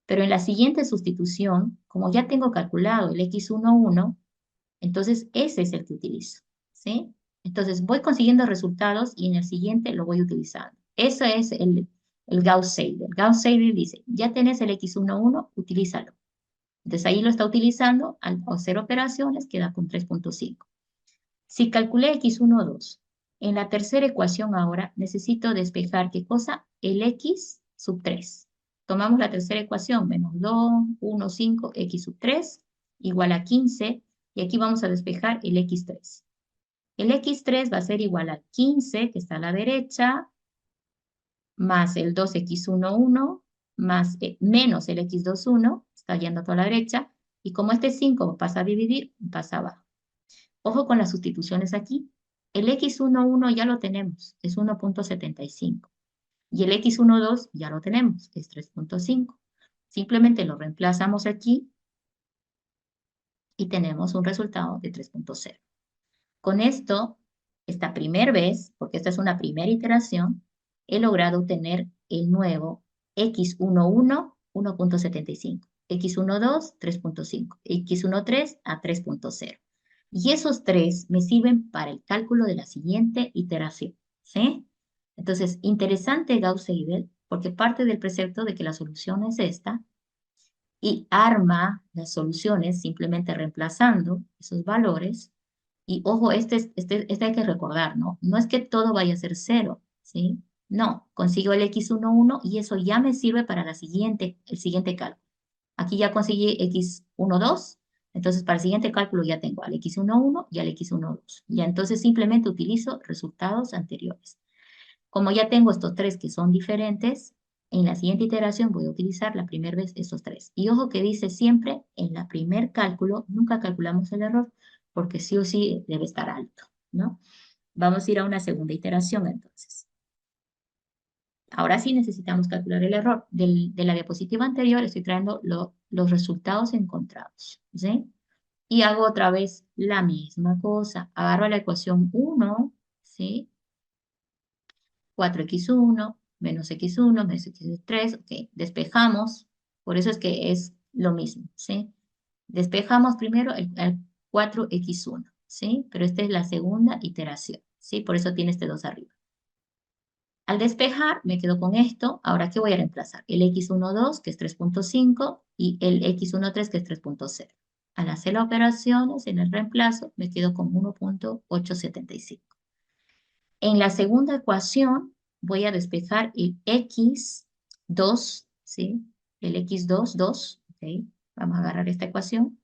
Pero en la siguiente sustitución, como ya tengo calculado el x1, 1, entonces ese es el que utilizo, ¿sí? Entonces voy consiguiendo resultados y en el siguiente lo voy utilizando. Eso es el Gauss-Seidel. Gauss-Seidel dice, ya tenés el X11, utilízalo. Entonces ahí lo está utilizando, al hacer operaciones queda con 3.5. Si calculé X12, en la tercera ecuación ahora necesito despejar, ¿qué cosa? El X sub 3. Tomamos la tercera ecuación, menos 2, 1, 5, X sub 3, igual a 15, y aquí vamos a despejar el X3. El X3 va a ser igual a 15, que está a la derecha, más el 2X11, más, menos el X21, está yendo a toda la derecha, y como este 5 pasa a dividir, pasa abajo. Ojo con las sustituciones aquí. El X11 ya lo tenemos, es 1.75. Y el X12 ya lo tenemos, es 3.5. Simplemente lo reemplazamos aquí y tenemos un resultado de 3.0. Con esto, esta primera vez, porque esta es una primera iteración, he logrado obtener el nuevo X11, 1.75, X12, 3.5, X13 a 3.0. Y esos tres me sirven para el cálculo de la siguiente iteración, ¿sí? Entonces, interesante Gauss-Seidel, porque parte del precepto de que la solución es esta, y arma las soluciones simplemente reemplazando esos valores. Y ojo, este hay que recordar, ¿no? No es que todo vaya a ser cero, ¿sí? No, consigo el X11 y eso ya me sirve para el siguiente cálculo. Aquí ya conseguí X12, entonces para el siguiente cálculo ya tengo al X11 y al X12. Ya entonces simplemente utilizo resultados anteriores. Como ya tengo estos tres que son diferentes, en la siguiente iteración voy a utilizar la primera vez estos tres. Y ojo que dice siempre, en la primer cálculo, nunca calculamos el error, porque sí o sí debe estar alto, ¿no? Vamos a ir a una segunda iteración entonces. Ahora sí necesitamos calcular el error. De la diapositiva anterior estoy trayendo los resultados encontrados, ¿sí? Y hago otra vez la misma cosa. Agarro la ecuación 1, ¿sí? 4x1 menos x1 menos x3, ok, despejamos, por eso es que es lo mismo, ¿sí? Despejamos primero el 4x1, ¿sí? Pero esta es la segunda iteración, ¿sí? Por eso tiene este 2 arriba. Al despejar, me quedo con esto. Ahora, ¿qué voy a reemplazar? El x12, que es 3.5, y el x13, que es 3.0. Al hacer las operaciones en el reemplazo, me quedo con 1.875. En la segunda ecuación voy a despejar el x2, ¿sí? El x2, 2, ¿ok? Vamos a agarrar esta ecuación.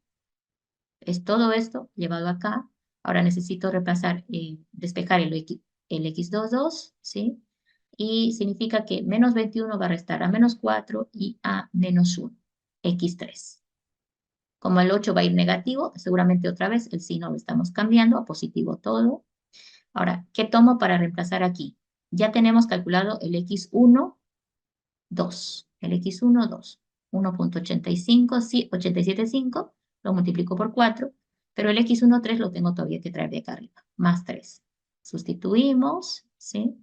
Es todo esto llevado acá. Ahora necesito reemplazar, despejar el x2, 2, ¿sí? Y significa que menos 21 va a restar a menos 4 y a menos 1, x3. Como el 8 va a ir negativo, seguramente otra vez el signo lo estamos cambiando a positivo todo. Ahora, ¿qué tomo para reemplazar aquí? Ya tenemos calculado el x1, 2. El x1, 2. 1.85, sí, 87,5, lo multiplico por 4, pero el x1, 3 lo tengo todavía que traer de acá arriba, más 3. Sustituimos, ¿sí?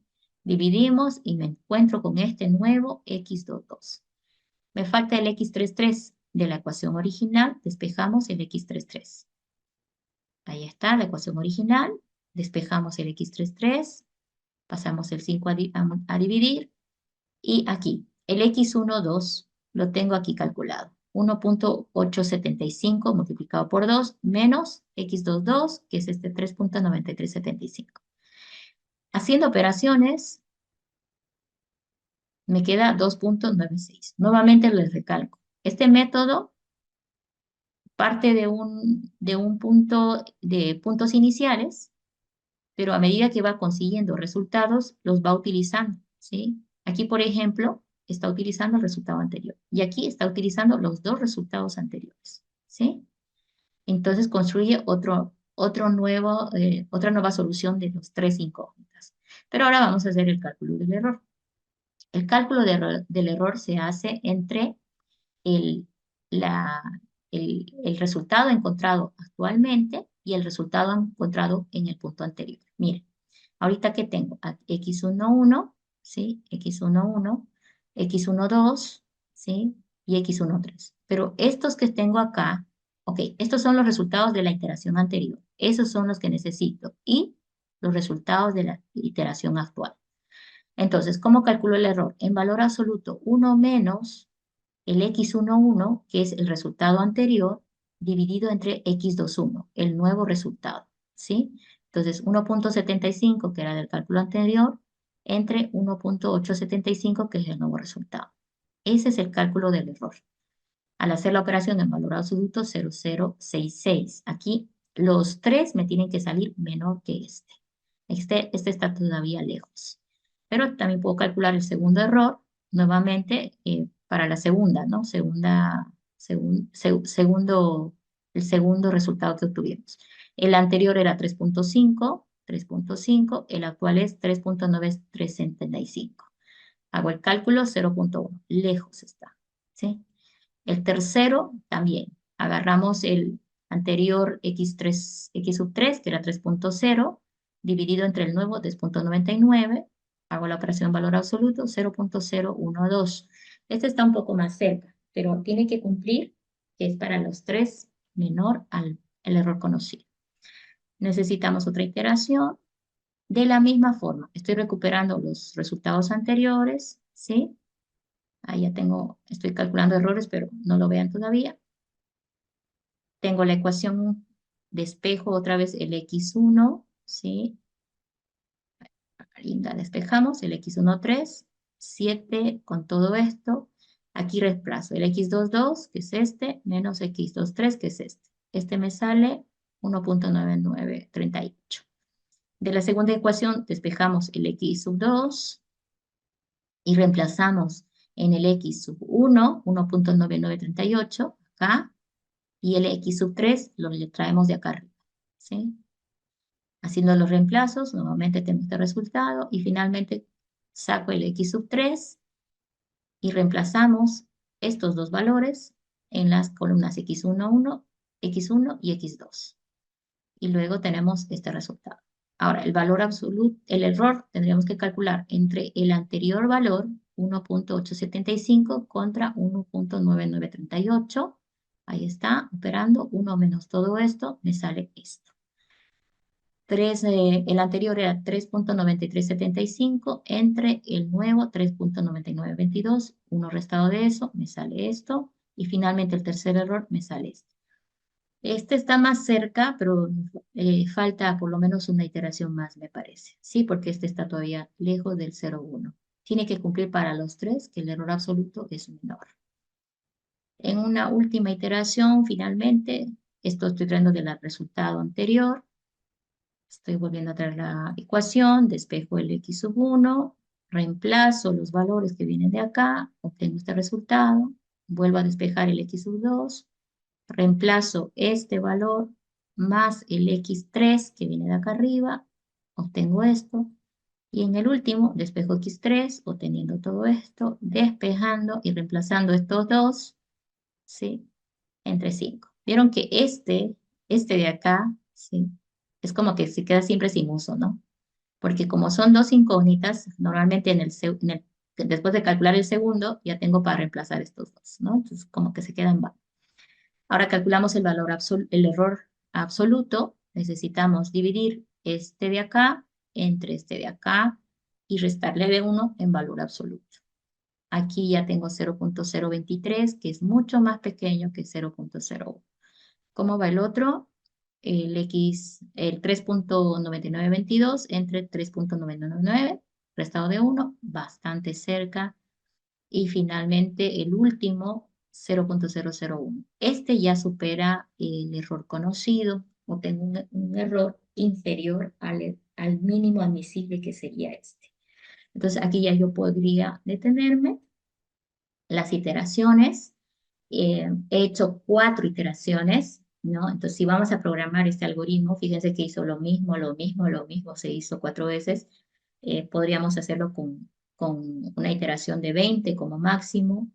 Dividimos y me encuentro con este nuevo x22. Me falta el x33 de la ecuación original, despejamos el x33. Ahí está la ecuación original, despejamos el x33, pasamos el 5 a dividir, y aquí, el x12 lo tengo aquí calculado. 1.875 multiplicado por 2 menos x22, que es este 3.9375. Haciendo operaciones, me queda 2.96. Nuevamente les recalco. Este método parte de un punto de puntos iniciales, pero a medida que va consiguiendo resultados, los va utilizando, ¿sí? Aquí, por ejemplo, está utilizando el resultado anterior y aquí está utilizando los dos resultados anteriores, ¿sí? Entonces construye otra nueva solución de los tres incógnitas. Pero ahora vamos a hacer el cálculo del error. El cálculo del error se hace entre el, la, el resultado encontrado actualmente y el resultado encontrado en el punto anterior. Miren, ahorita que tengo x11, ¿sí? X11, x12, ¿sí? Y x13. Pero estos que tengo acá, ok, estos son los resultados de la iteración anterior. Esos son los que necesito. Y los resultados de la iteración actual. Entonces, ¿cómo calculo el error? En valor absoluto, 1 menos el x11, que es el resultado anterior, dividido entre x21, el nuevo resultado, ¿sí? Entonces, 1.75, que era del cálculo anterior, entre 1.875, que es el nuevo resultado. Ese es el cálculo del error. Al hacer la operación en valor absoluto, 0066. Aquí los tres me tienen que salir menor que este. Este está todavía lejos. Pero también puedo calcular el segundo error, nuevamente, para la segunda, ¿no? El segundo resultado que obtuvimos. El anterior era 3.5, el actual es 3.9375. Hago el cálculo 0.1, lejos está, ¿sí? El tercero también. Agarramos el anterior x sub 3, que era 3.0, dividido entre el nuevo 3.99. Hago la operación valor absoluto, 0.012. Este está un poco más cerca, pero tiene que cumplir que es para los tres menor al el error conocido. Necesitamos otra iteración. De la misma forma, estoy recuperando los resultados anteriores, ¿sí? Ahí ya tengo, estoy calculando errores, pero no lo vean todavía. Tengo la ecuación de espejo, otra vez el x1, ¿sí? Ahí la despejamos, el x1, 3, 7 con todo esto. Aquí reemplazo el x22, que es este, menos x23, que es este. Este me sale 1.9938. De la segunda ecuación despejamos el x sub 2 y reemplazamos en el x sub 1, 1.9938, acá, y el x sub 3 lo traemos de acá arriba, ¿sí? Haciendo los reemplazos, nuevamente tengo este resultado, y finalmente saco el x sub 3 y reemplazamos estos dos valores en las columnas x1 y x2. Y luego tenemos este resultado. Ahora, el valor absoluto, el error tendríamos que calcular entre el anterior valor, 1.875, contra 1.9938. Ahí está, operando, 1 menos todo esto, me sale esto. El anterior era 3.9375 entre el nuevo 3.9922. Uno restado de eso, me sale esto. Y finalmente el tercer error me sale esto. Este está más cerca, pero falta por lo menos una iteración más, me parece. Sí, porque este está todavía lejos del 0,1. Tiene que cumplir para los tres que el error absoluto es menor. En una última iteración, finalmente, esto estoy trayendo del resultado anterior. Estoy volviendo a traer la ecuación, despejo el x sub 1, reemplazo los valores que vienen de acá, obtengo este resultado, vuelvo a despejar el x sub 2, reemplazo este valor más el x3 que viene de acá arriba, obtengo esto, y en el último despejo x3, obteniendo todo esto, despejando y reemplazando estos dos, ¿sí? Entre 5. Vieron que este de acá, ¿sí? Es como que se queda siempre sin uso, ¿no? Porque como son dos incógnitas, normalmente después de calcular el segundo, ya tengo para reemplazar estos dos, ¿no? Entonces, como que se quedan vano. Ahora calculamos el error absoluto. Necesitamos dividir este de acá entre este de acá y restarle de 1 en valor absoluto. Aquí ya tengo 0.023, que es mucho más pequeño que 0.01. ¿Cómo va el otro? El 3.9922 entre 3.999, restado de 1, bastante cerca. Y finalmente el último, 0.001. Este ya supera el error conocido, o tengo un error inferior al mínimo admisible que sería este. Entonces aquí ya yo podría detenerme las iteraciones. He hecho 4 iteraciones, ¿no? Entonces, si vamos a programar este algoritmo, fíjense que hizo lo mismo, se hizo 4 veces. Podríamos hacerlo con una iteración de 20 como máximo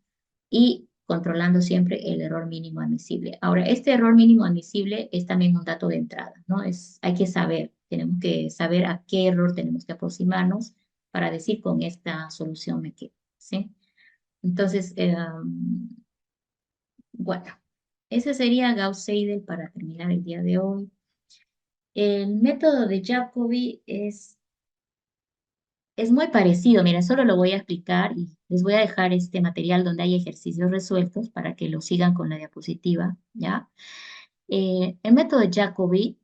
y controlando siempre el error mínimo admisible. Ahora, este error mínimo admisible es también un dato de entrada, ¿no? Hay que saber, tenemos que saber a qué error tenemos que aproximarnos para decir con esta solución me quedo, ¿sí? Entonces, bueno, ese sería Gauss-Seidel para terminar el día de hoy. El método de Jacobi es muy parecido. Mira, solo lo voy a explicar y les voy a dejar este material donde hay ejercicios resueltos para que lo sigan con la diapositiva, ¿ya? El método de Jacobi,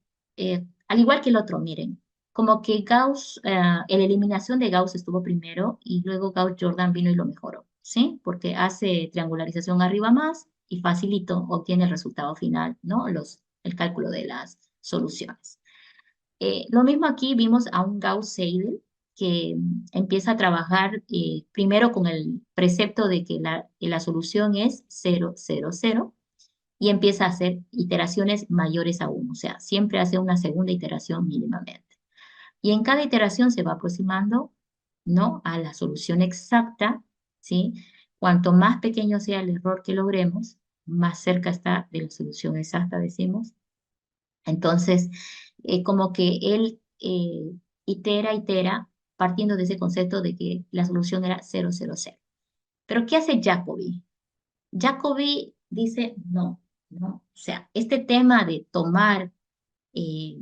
al igual que el otro, miren, como que Gauss, la eliminación de Gauss estuvo primero y luego Gauss-Jordan vino y lo mejoró, ¿sí? Porque hace triangularización arriba más y facilito, obtiene el resultado final, ¿no? El cálculo de las soluciones. Lo mismo aquí vimos a un Gauss-Seidel que empieza a trabajar primero con el precepto de que la solución es 0, 0, 0 y empieza a hacer iteraciones mayores a 1, o sea, siempre hace una segunda iteración mínimamente. Y en cada iteración se va aproximando, ¿no? A la solución exacta, ¿sí? Cuanto más pequeño sea el error que logremos, más cerca está de la solución exacta, decimos. Entonces, como que él itera, partiendo de ese concepto de que la solución era 0, 0, 0. Pero ¿qué hace Jacobi? Jacobi dice no, ¿no? O sea, este tema de tomar eh,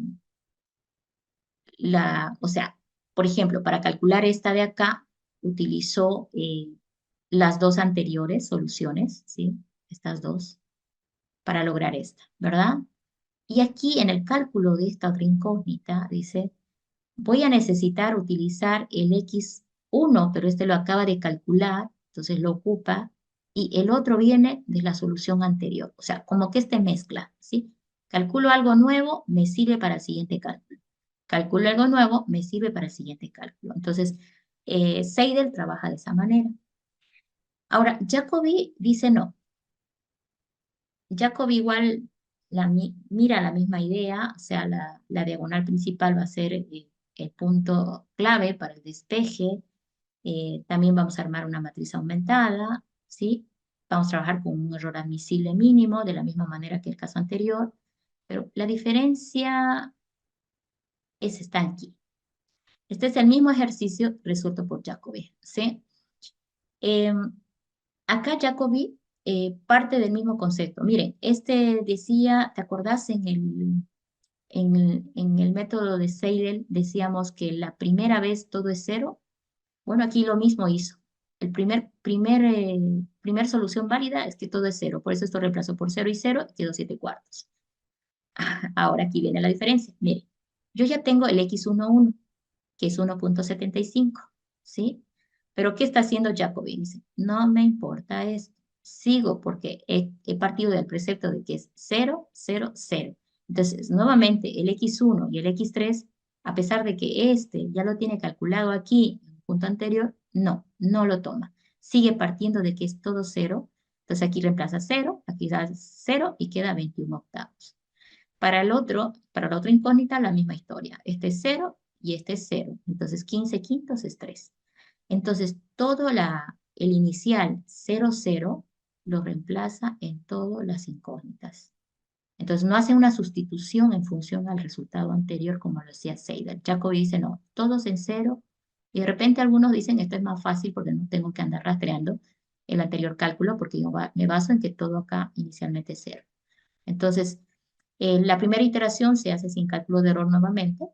o sea, por ejemplo, para calcular esta de acá, utilizó las dos anteriores soluciones, ¿sí? Estas dos, para lograr esta, ¿verdad? Y aquí en el cálculo de esta otra incógnita, dice, voy a necesitar utilizar el x1, pero este lo acaba de calcular, entonces lo ocupa, y el otro viene de la solución anterior. O sea, como que este mezcla, ¿sí? Calculo algo nuevo, me sirve para el siguiente cálculo. Calculo algo nuevo, me sirve para el siguiente cálculo. Entonces, Seidel trabaja de esa manera. Ahora, Jacobi dice no. Jacobi igual mira la misma idea, o sea, la diagonal principal va a ser el punto clave para el despeje. También vamos a armar una matriz aumentada, ¿sí? Vamos a trabajar con un error admisible mínimo, de la misma manera que el caso anterior, pero la diferencia está aquí. Este es el mismo ejercicio resuelto por Jacobi, ¿sí? Eh, Acá Jacobi parte del mismo concepto. Miren, este decía, ¿te acordás en el método de Seidel decíamos que la primera vez todo es cero? Bueno, aquí lo mismo hizo. El primer solución válida es que todo es cero. Por eso esto reemplazó por cero y cero y quedó 7 cuartos. Ahora aquí viene la diferencia. Miren, yo ya tengo el x11, que es 1,75, ¿sí? Pero ¿qué está haciendo Jacobi? Dice, no me importa esto. Sigo porque he partido del precepto de que es 0, 0, 0. Entonces, nuevamente, el x1 y el x3, a pesar de que este ya lo tiene calculado aquí en un punto anterior, no lo toma. Sigue partiendo de que es todo 0. Entonces aquí reemplaza 0, aquí da 0 y queda 21 octavos. Para la otra incógnita, la misma historia. Este es 0 y este es 0. Entonces, 15 quintos es 3. Entonces, el inicial 0, 0 lo reemplaza en todas las incógnitas. Entonces, no hace una sustitución en función al resultado anterior como lo hacía Seidel. Jacobi dice, no, todos en 0. Y de repente algunos dicen, esto es más fácil porque no tengo que andar rastreando el anterior cálculo porque yo me baso en que todo acá inicialmente es 0. Entonces, la primera iteración se hace sin cálculo de error nuevamente.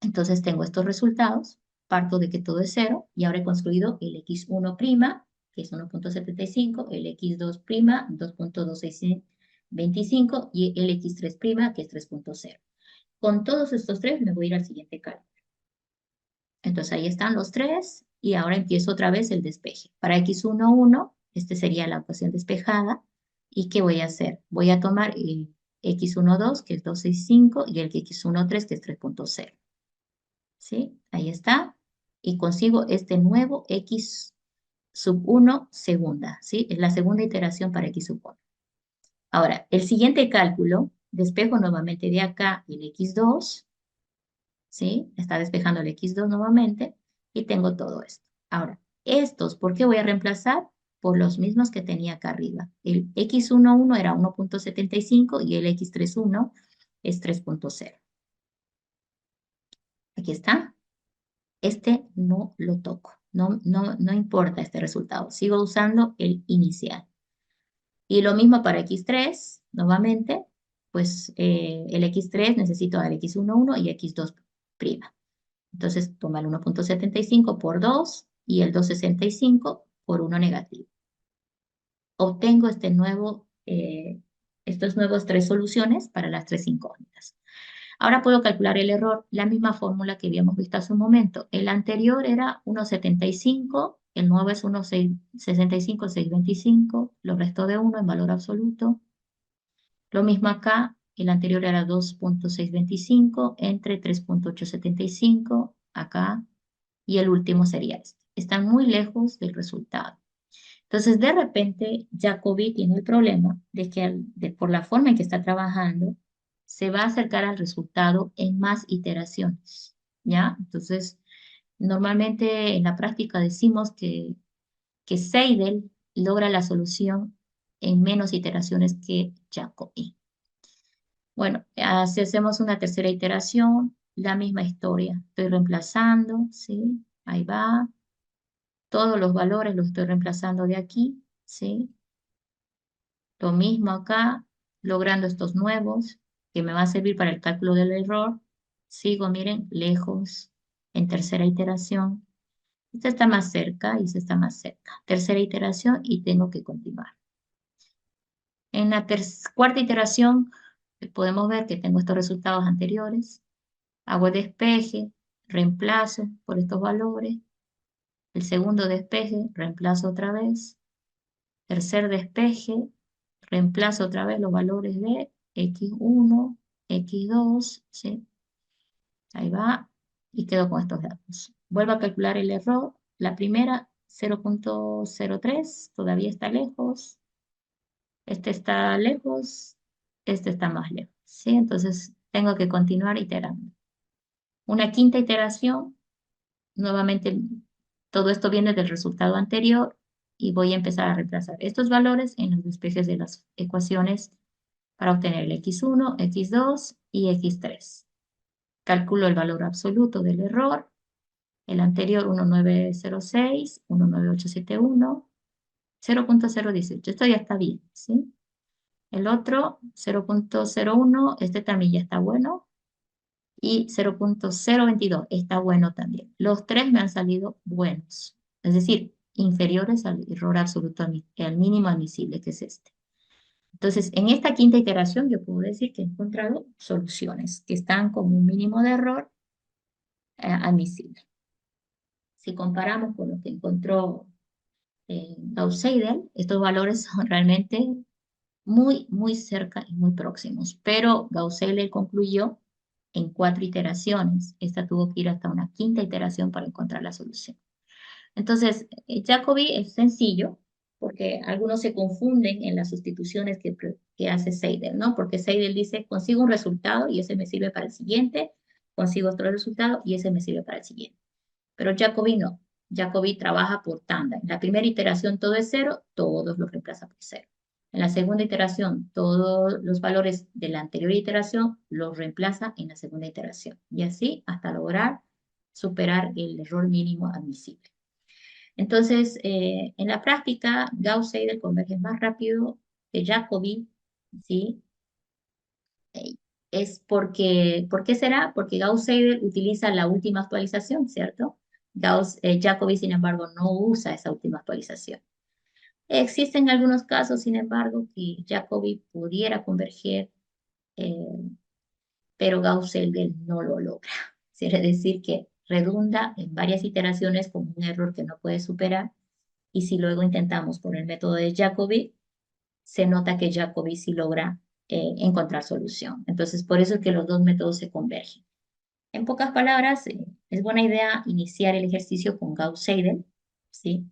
Entonces tengo estos resultados, parto de que todo es 0 y ahora he construido el x1', que es 1,75, el x2', 2,2625 y el x3', que es 3,0. Con todos estos tres me voy a ir al siguiente cálculo. Entonces ahí están los tres y ahora empiezo otra vez el despeje. Para x11, este sería la ecuación despejada. ¿Y qué voy a hacer? Voy a tomar el x12, que es 265, y el x13, que es 3,0. ¿Sí? Ahí está. Y consigo este nuevo x1 segunda, ¿sí? Es la segunda iteración para x1. Ahora, el siguiente cálculo, despejo nuevamente de acá el x2, ¿sí? Está despejando el x2 nuevamente y tengo todo esto. Ahora, estos, ¿por qué voy a reemplazar? Por los mismos que tenía acá arriba. El x11 era 1,75 y el x31 es 3,0. Aquí está. Este no lo toco. No importa este resultado. Sigo usando el inicial. Y lo mismo para x3, nuevamente. pues el x3 necesito el x11 y x2'. Entonces toma el 1,75 por 2 y el 2,65 por 1 negativo. Obtengo estos nuevos tres soluciones para las tres incógnitas. Ahora puedo calcular el error, la misma fórmula que habíamos visto hace un momento. El anterior era 1,75, el nuevo es 1,65,625, lo resto de 1 en valor absoluto. Lo mismo acá, el anterior era 2,625 entre 3,875 acá, y el último sería este. Están muy lejos del resultado. Entonces, de repente, Jacobi tiene el problema de que por la forma en que está trabajando, se va a acercar al resultado en más iteraciones, ¿ya? Entonces, normalmente en la práctica decimos que Seidel logra la solución en menos iteraciones que Jacobi. Bueno, si hacemos una tercera iteración, la misma historia. Estoy reemplazando, ¿sí? Ahí va. Todos los valores los estoy reemplazando de aquí, ¿sí? Lo mismo acá, logrando estos nuevos, que me va a servir para el cálculo del error. Sigo, miren, lejos, en tercera iteración. Esta está más cerca y esta está más cerca. Tercera iteración y tengo que continuar. En la cuarta iteración podemos ver que tengo estos resultados anteriores. Hago el despeje, reemplazo por estos valores. El segundo despeje, reemplazo otra vez. Tercer despeje, reemplazo otra vez los valores de x1, x2, ¿sí? Ahí va, y quedo con estos datos. Vuelvo a calcular el error. La primera, 0,03, todavía está lejos. Este está lejos, este está más lejos, ¿sí? Entonces tengo que continuar iterando. Una quinta iteración, nuevamente todo esto viene del resultado anterior y voy a empezar a reemplazar estos valores en los despejes de las ecuaciones para obtener el x1, x2 y x3. Calculo el valor absoluto del error, el anterior 1906, 19871, 0,018. Esto ya está bien, ¿sí? El otro 0,01, este también ya está bueno, y 0,022 está bueno también. Los tres me han salido buenos, es decir, inferiores al error absoluto, al mínimo admisible, que es este. Entonces, en esta quinta iteración yo puedo decir que he encontrado soluciones que están con un mínimo de error admisible. Si comparamos con lo que encontró Gauss-Seidel, estos valores son realmente muy, muy cerca y muy próximos, pero Gauss-Seidel concluyó en 4 iteraciones. Esta tuvo que ir hasta una quinta iteración para encontrar la solución. Entonces, Jacobi es sencillo, porque algunos se confunden en las sustituciones que hace Seidel, ¿no? Porque Seidel dice, consigo un resultado y ese me sirve para el siguiente, consigo otro resultado y ese me sirve para el siguiente. Pero Jacobi no. Jacobi trabaja por tanda. En la primera iteración todo es cero, todos los reemplaza por cero. En la segunda iteración, todos los valores de la anterior iteración los reemplaza en la segunda iteración. Y así hasta lograr superar el error mínimo admisible. Entonces, en la práctica, Gauss-Seidel converge más rápido que Jacobi, ¿sí? Es porque, ¿por qué será? Porque Gauss-Seidel utiliza la última actualización, ¿cierto? Jacobi, sin embargo, no usa esa última actualización. Existen algunos casos, sin embargo, que Jacobi pudiera converger, eh, pero Gauss-Seidel no lo logra. Quiere decir que redunda en varias iteraciones con un error que no puede superar. Y si luego intentamos por el método de Jacobi, se nota que Jacobi sí logra encontrar solución. Entonces, por eso es que los dos métodos se convergen. En pocas palabras, es buena idea iniciar el ejercicio con Gauss-Seidel, ¿sí?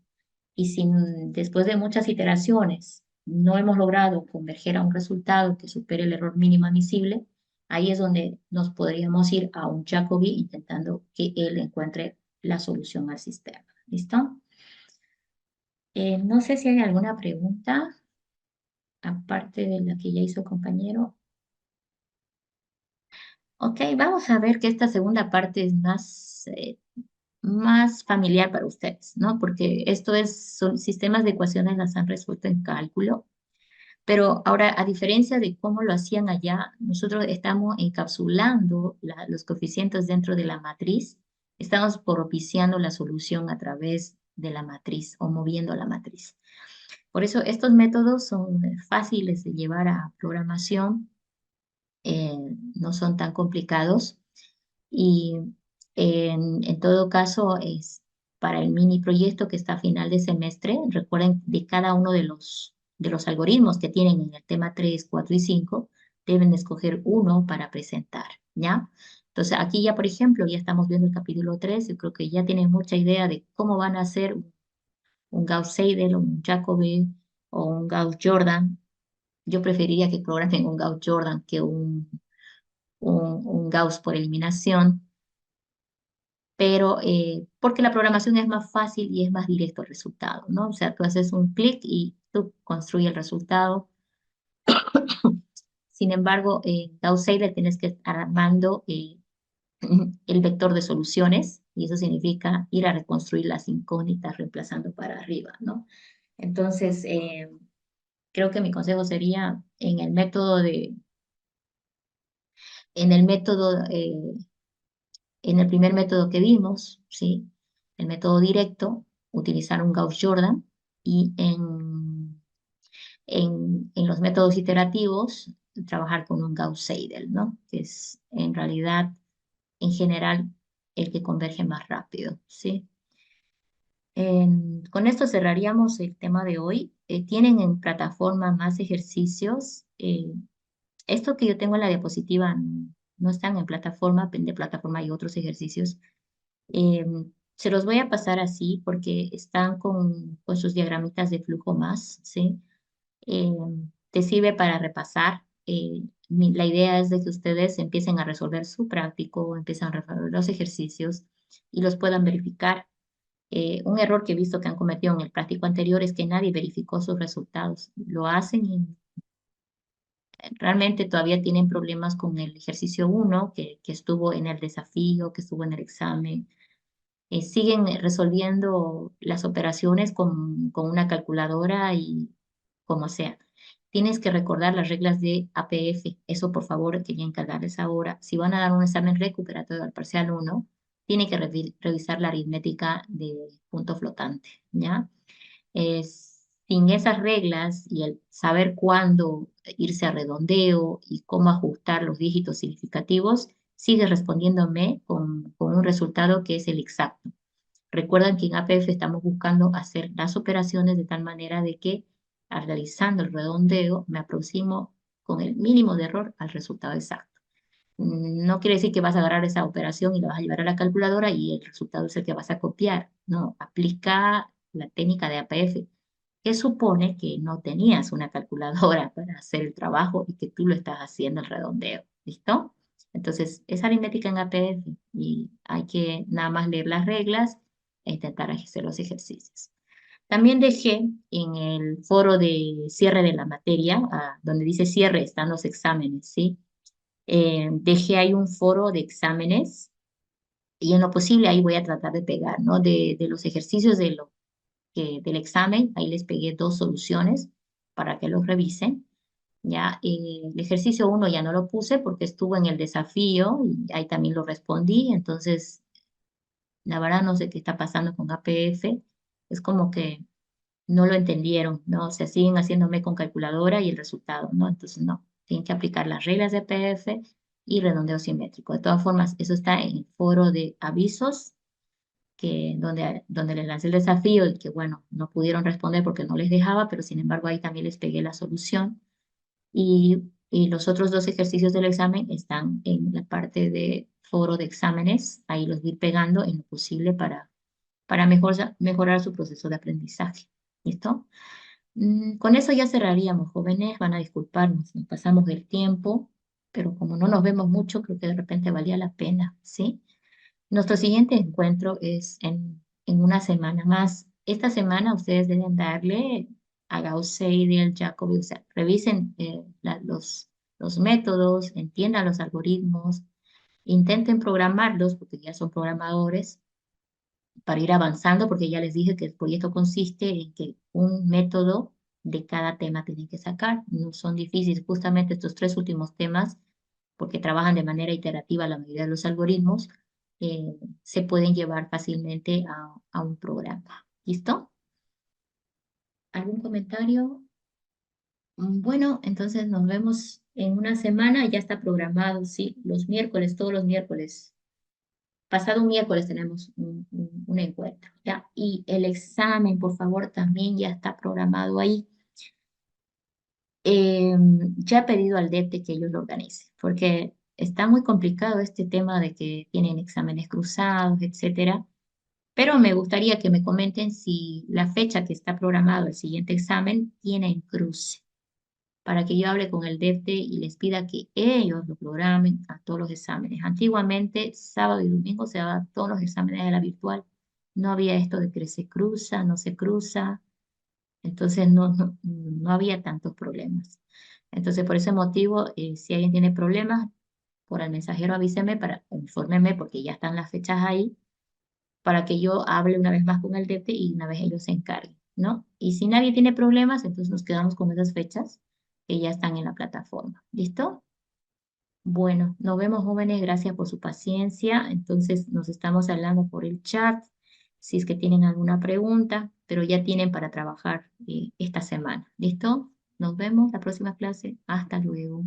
Y si después de muchas iteraciones no hemos logrado converger a un resultado que supere el error mínimo admisible, ahí es donde nos podríamos ir a un Jacobi intentando que él encuentre la solución al sistema. ¿Listo? No sé si hay alguna pregunta, aparte de la que ya hizo el compañero. Ok, vamos a ver que esta segunda parte es más familiar para ustedes, ¿no? Porque son sistemas de ecuaciones las han resuelto en cálculo. Pero ahora, a diferencia de cómo lo hacían allá, nosotros estamos encapsulando los coeficientes dentro de la matriz, estamos propiciando la solución a través de la matriz o moviendo la matriz. Por eso estos métodos son fáciles de llevar a programación, no son tan complicados y en todo caso es para el mini proyecto que está a final de semestre. Recuerden de cada uno de los algoritmos que tienen en el tema 3 4 y 5 deben escoger uno para presentar, ¿ya? Entonces aquí ya, por ejemplo, ya estamos viendo el capítulo 3. Yo creo que ya tienen mucha idea de cómo van a hacer un Gauss-Seidel, un Jacobi o un Gauss-Jordan. Yo preferiría que programen un Gauss-Jordan que un Gauss por eliminación, pero porque la programación es más fácil y es más directo el resultado, ¿no? O sea, tú haces un clic y tú construyes el resultado. Sin embargo, en Gauss-Seidel tienes que estar armando el vector de soluciones y eso significa ir a reconstruir las incógnitas reemplazando para arriba, ¿no? Entonces, creo que mi consejo sería en el método, en el primer método que vimos, ¿sí? El método directo, utilizar un Gauss-Jordan y en los métodos iterativos, trabajar con un Gauss-Seidel, ¿no? Que es en realidad, en general, el que converge más rápido, ¿sí? Con esto cerraríamos el tema de hoy. ¿Tienen en plataforma más ejercicios? Esto que yo tengo en la diapositiva no están en plataforma, de plataforma hay otros ejercicios. Eh, Se los voy a pasar así porque están con sus diagramitas de flujo más, ¿sí? Eh, Te sirve para repasar. La idea es de que ustedes empiecen a resolver su práctico, empiezan a resolver los ejercicios y los puedan verificar. Un error que he visto que han cometido en el práctico anterior es que nadie verificó sus resultados. Lo hacen y realmente todavía tienen problemas con el ejercicio uno que estuvo en el desafío, que estuvo en el examen. Siguen resolviendo las operaciones con una calculadora y como sea. Tienes que recordar las reglas de APF. Eso, por favor, quería encargarles ahora. Si van a dar un examen recuperatorio al parcial uno tienen que revisar la aritmética de punto flotante, ¿ya? Sin esas reglas y el saber cuándo irse a redondeo y cómo ajustar los dígitos significativos, sigue respondiéndome con un resultado que es el exacto. Recuerdan que en APF estamos buscando hacer las operaciones de tal manera de que al realizando el redondeo me aproximo con el mínimo de error al resultado exacto. No quiere decir que vas a agarrar esa operación y la vas a llevar a la calculadora y el resultado es el que vas a copiar. No, aplica la técnica de APF, que supone que no tenías una calculadora para hacer el trabajo y que tú lo estás haciendo el redondeo. ¿Listo? Entonces, es aritmética en APF y hay que nada más leer las reglas e intentar hacer los ejercicios. También dejé en el foro de cierre de la materia, donde dice cierre, están los exámenes, ¿sí? Dejé ahí un foro de exámenes y en lo posible ahí voy a tratar de pegar, ¿no? De los ejercicios del examen, ahí les pegué dos soluciones para que los revisen. Ya, el ejercicio uno ya no lo puse porque estuvo en el desafío y ahí también lo respondí, entonces la verdad no sé qué está pasando con APF, es como que no lo entendieron, ¿no? O sea, siguen haciéndome con calculadora y el resultado, ¿no? Entonces, no, tienen que aplicar las reglas de PF y redondeo simétrico. De todas formas, eso está en el foro de avisos, donde les lancé el desafío y que, bueno, no pudieron responder porque no les dejaba, pero sin embargo ahí también les pegué la solución. Y los otros dos ejercicios del examen están en la parte de foro de exámenes, ahí los voy pegando en lo posible para mejorar su proceso de aprendizaje. ¿Listo? Con eso ya cerraríamos, jóvenes, van a disculparnos, nos pasamos del tiempo, pero como no nos vemos mucho, creo que de repente valía la pena, ¿sí? Nuestro siguiente encuentro es en una semana más. Esta semana ustedes deben darle a Gauss-Seidel, Jacobi, o sea, revisen los métodos, entiendan los algoritmos, intenten programarlos, porque ya son programadores, para ir avanzando, porque ya les dije que el proyecto consiste en que un método de cada tema tienen que sacar. No son difíciles, justamente estos tres últimos temas, porque trabajan de manera iterativa la mayoría de los algoritmos, se pueden llevar fácilmente a un programa. ¿Listo? ¿Algún comentario? Bueno, entonces nos vemos en una semana, ya está programado, sí, los miércoles, todos los miércoles. Pasado un miércoles tenemos un encuentro, ¿ya? Y el examen, por favor, también ya está programado ahí. Ya he pedido al DEPTE que ellos lo organicen, porque está muy complicado este tema de que tienen exámenes cruzados, etcétera. Pero me gustaría que me comenten si la fecha que está programado el siguiente examen tiene en cruce, para que yo hable con el DEPTE y les pida que ellos lo programen a todos los exámenes. Antiguamente, sábado y domingo se daban todos los exámenes de la virtual. No había esto de que se cruza, no se cruza. Entonces no había tantos problemas. Entonces, por ese motivo, si alguien tiene problemas, por el mensajero avíseme para infórmeme porque ya están las fechas ahí, para que yo hable una vez más con el DEPTE y una vez ellos se encarguen, ¿no? Y si nadie tiene problemas, entonces nos quedamos con esas fechas que ya están en la plataforma. ¿Listo? Bueno, nos vemos jóvenes, gracias por su paciencia. Entonces nos estamos hablando por el chat, si es que tienen alguna pregunta, pero ya tienen para trabajar esta semana. ¿Listo? Nos vemos la próxima clase. Hasta luego.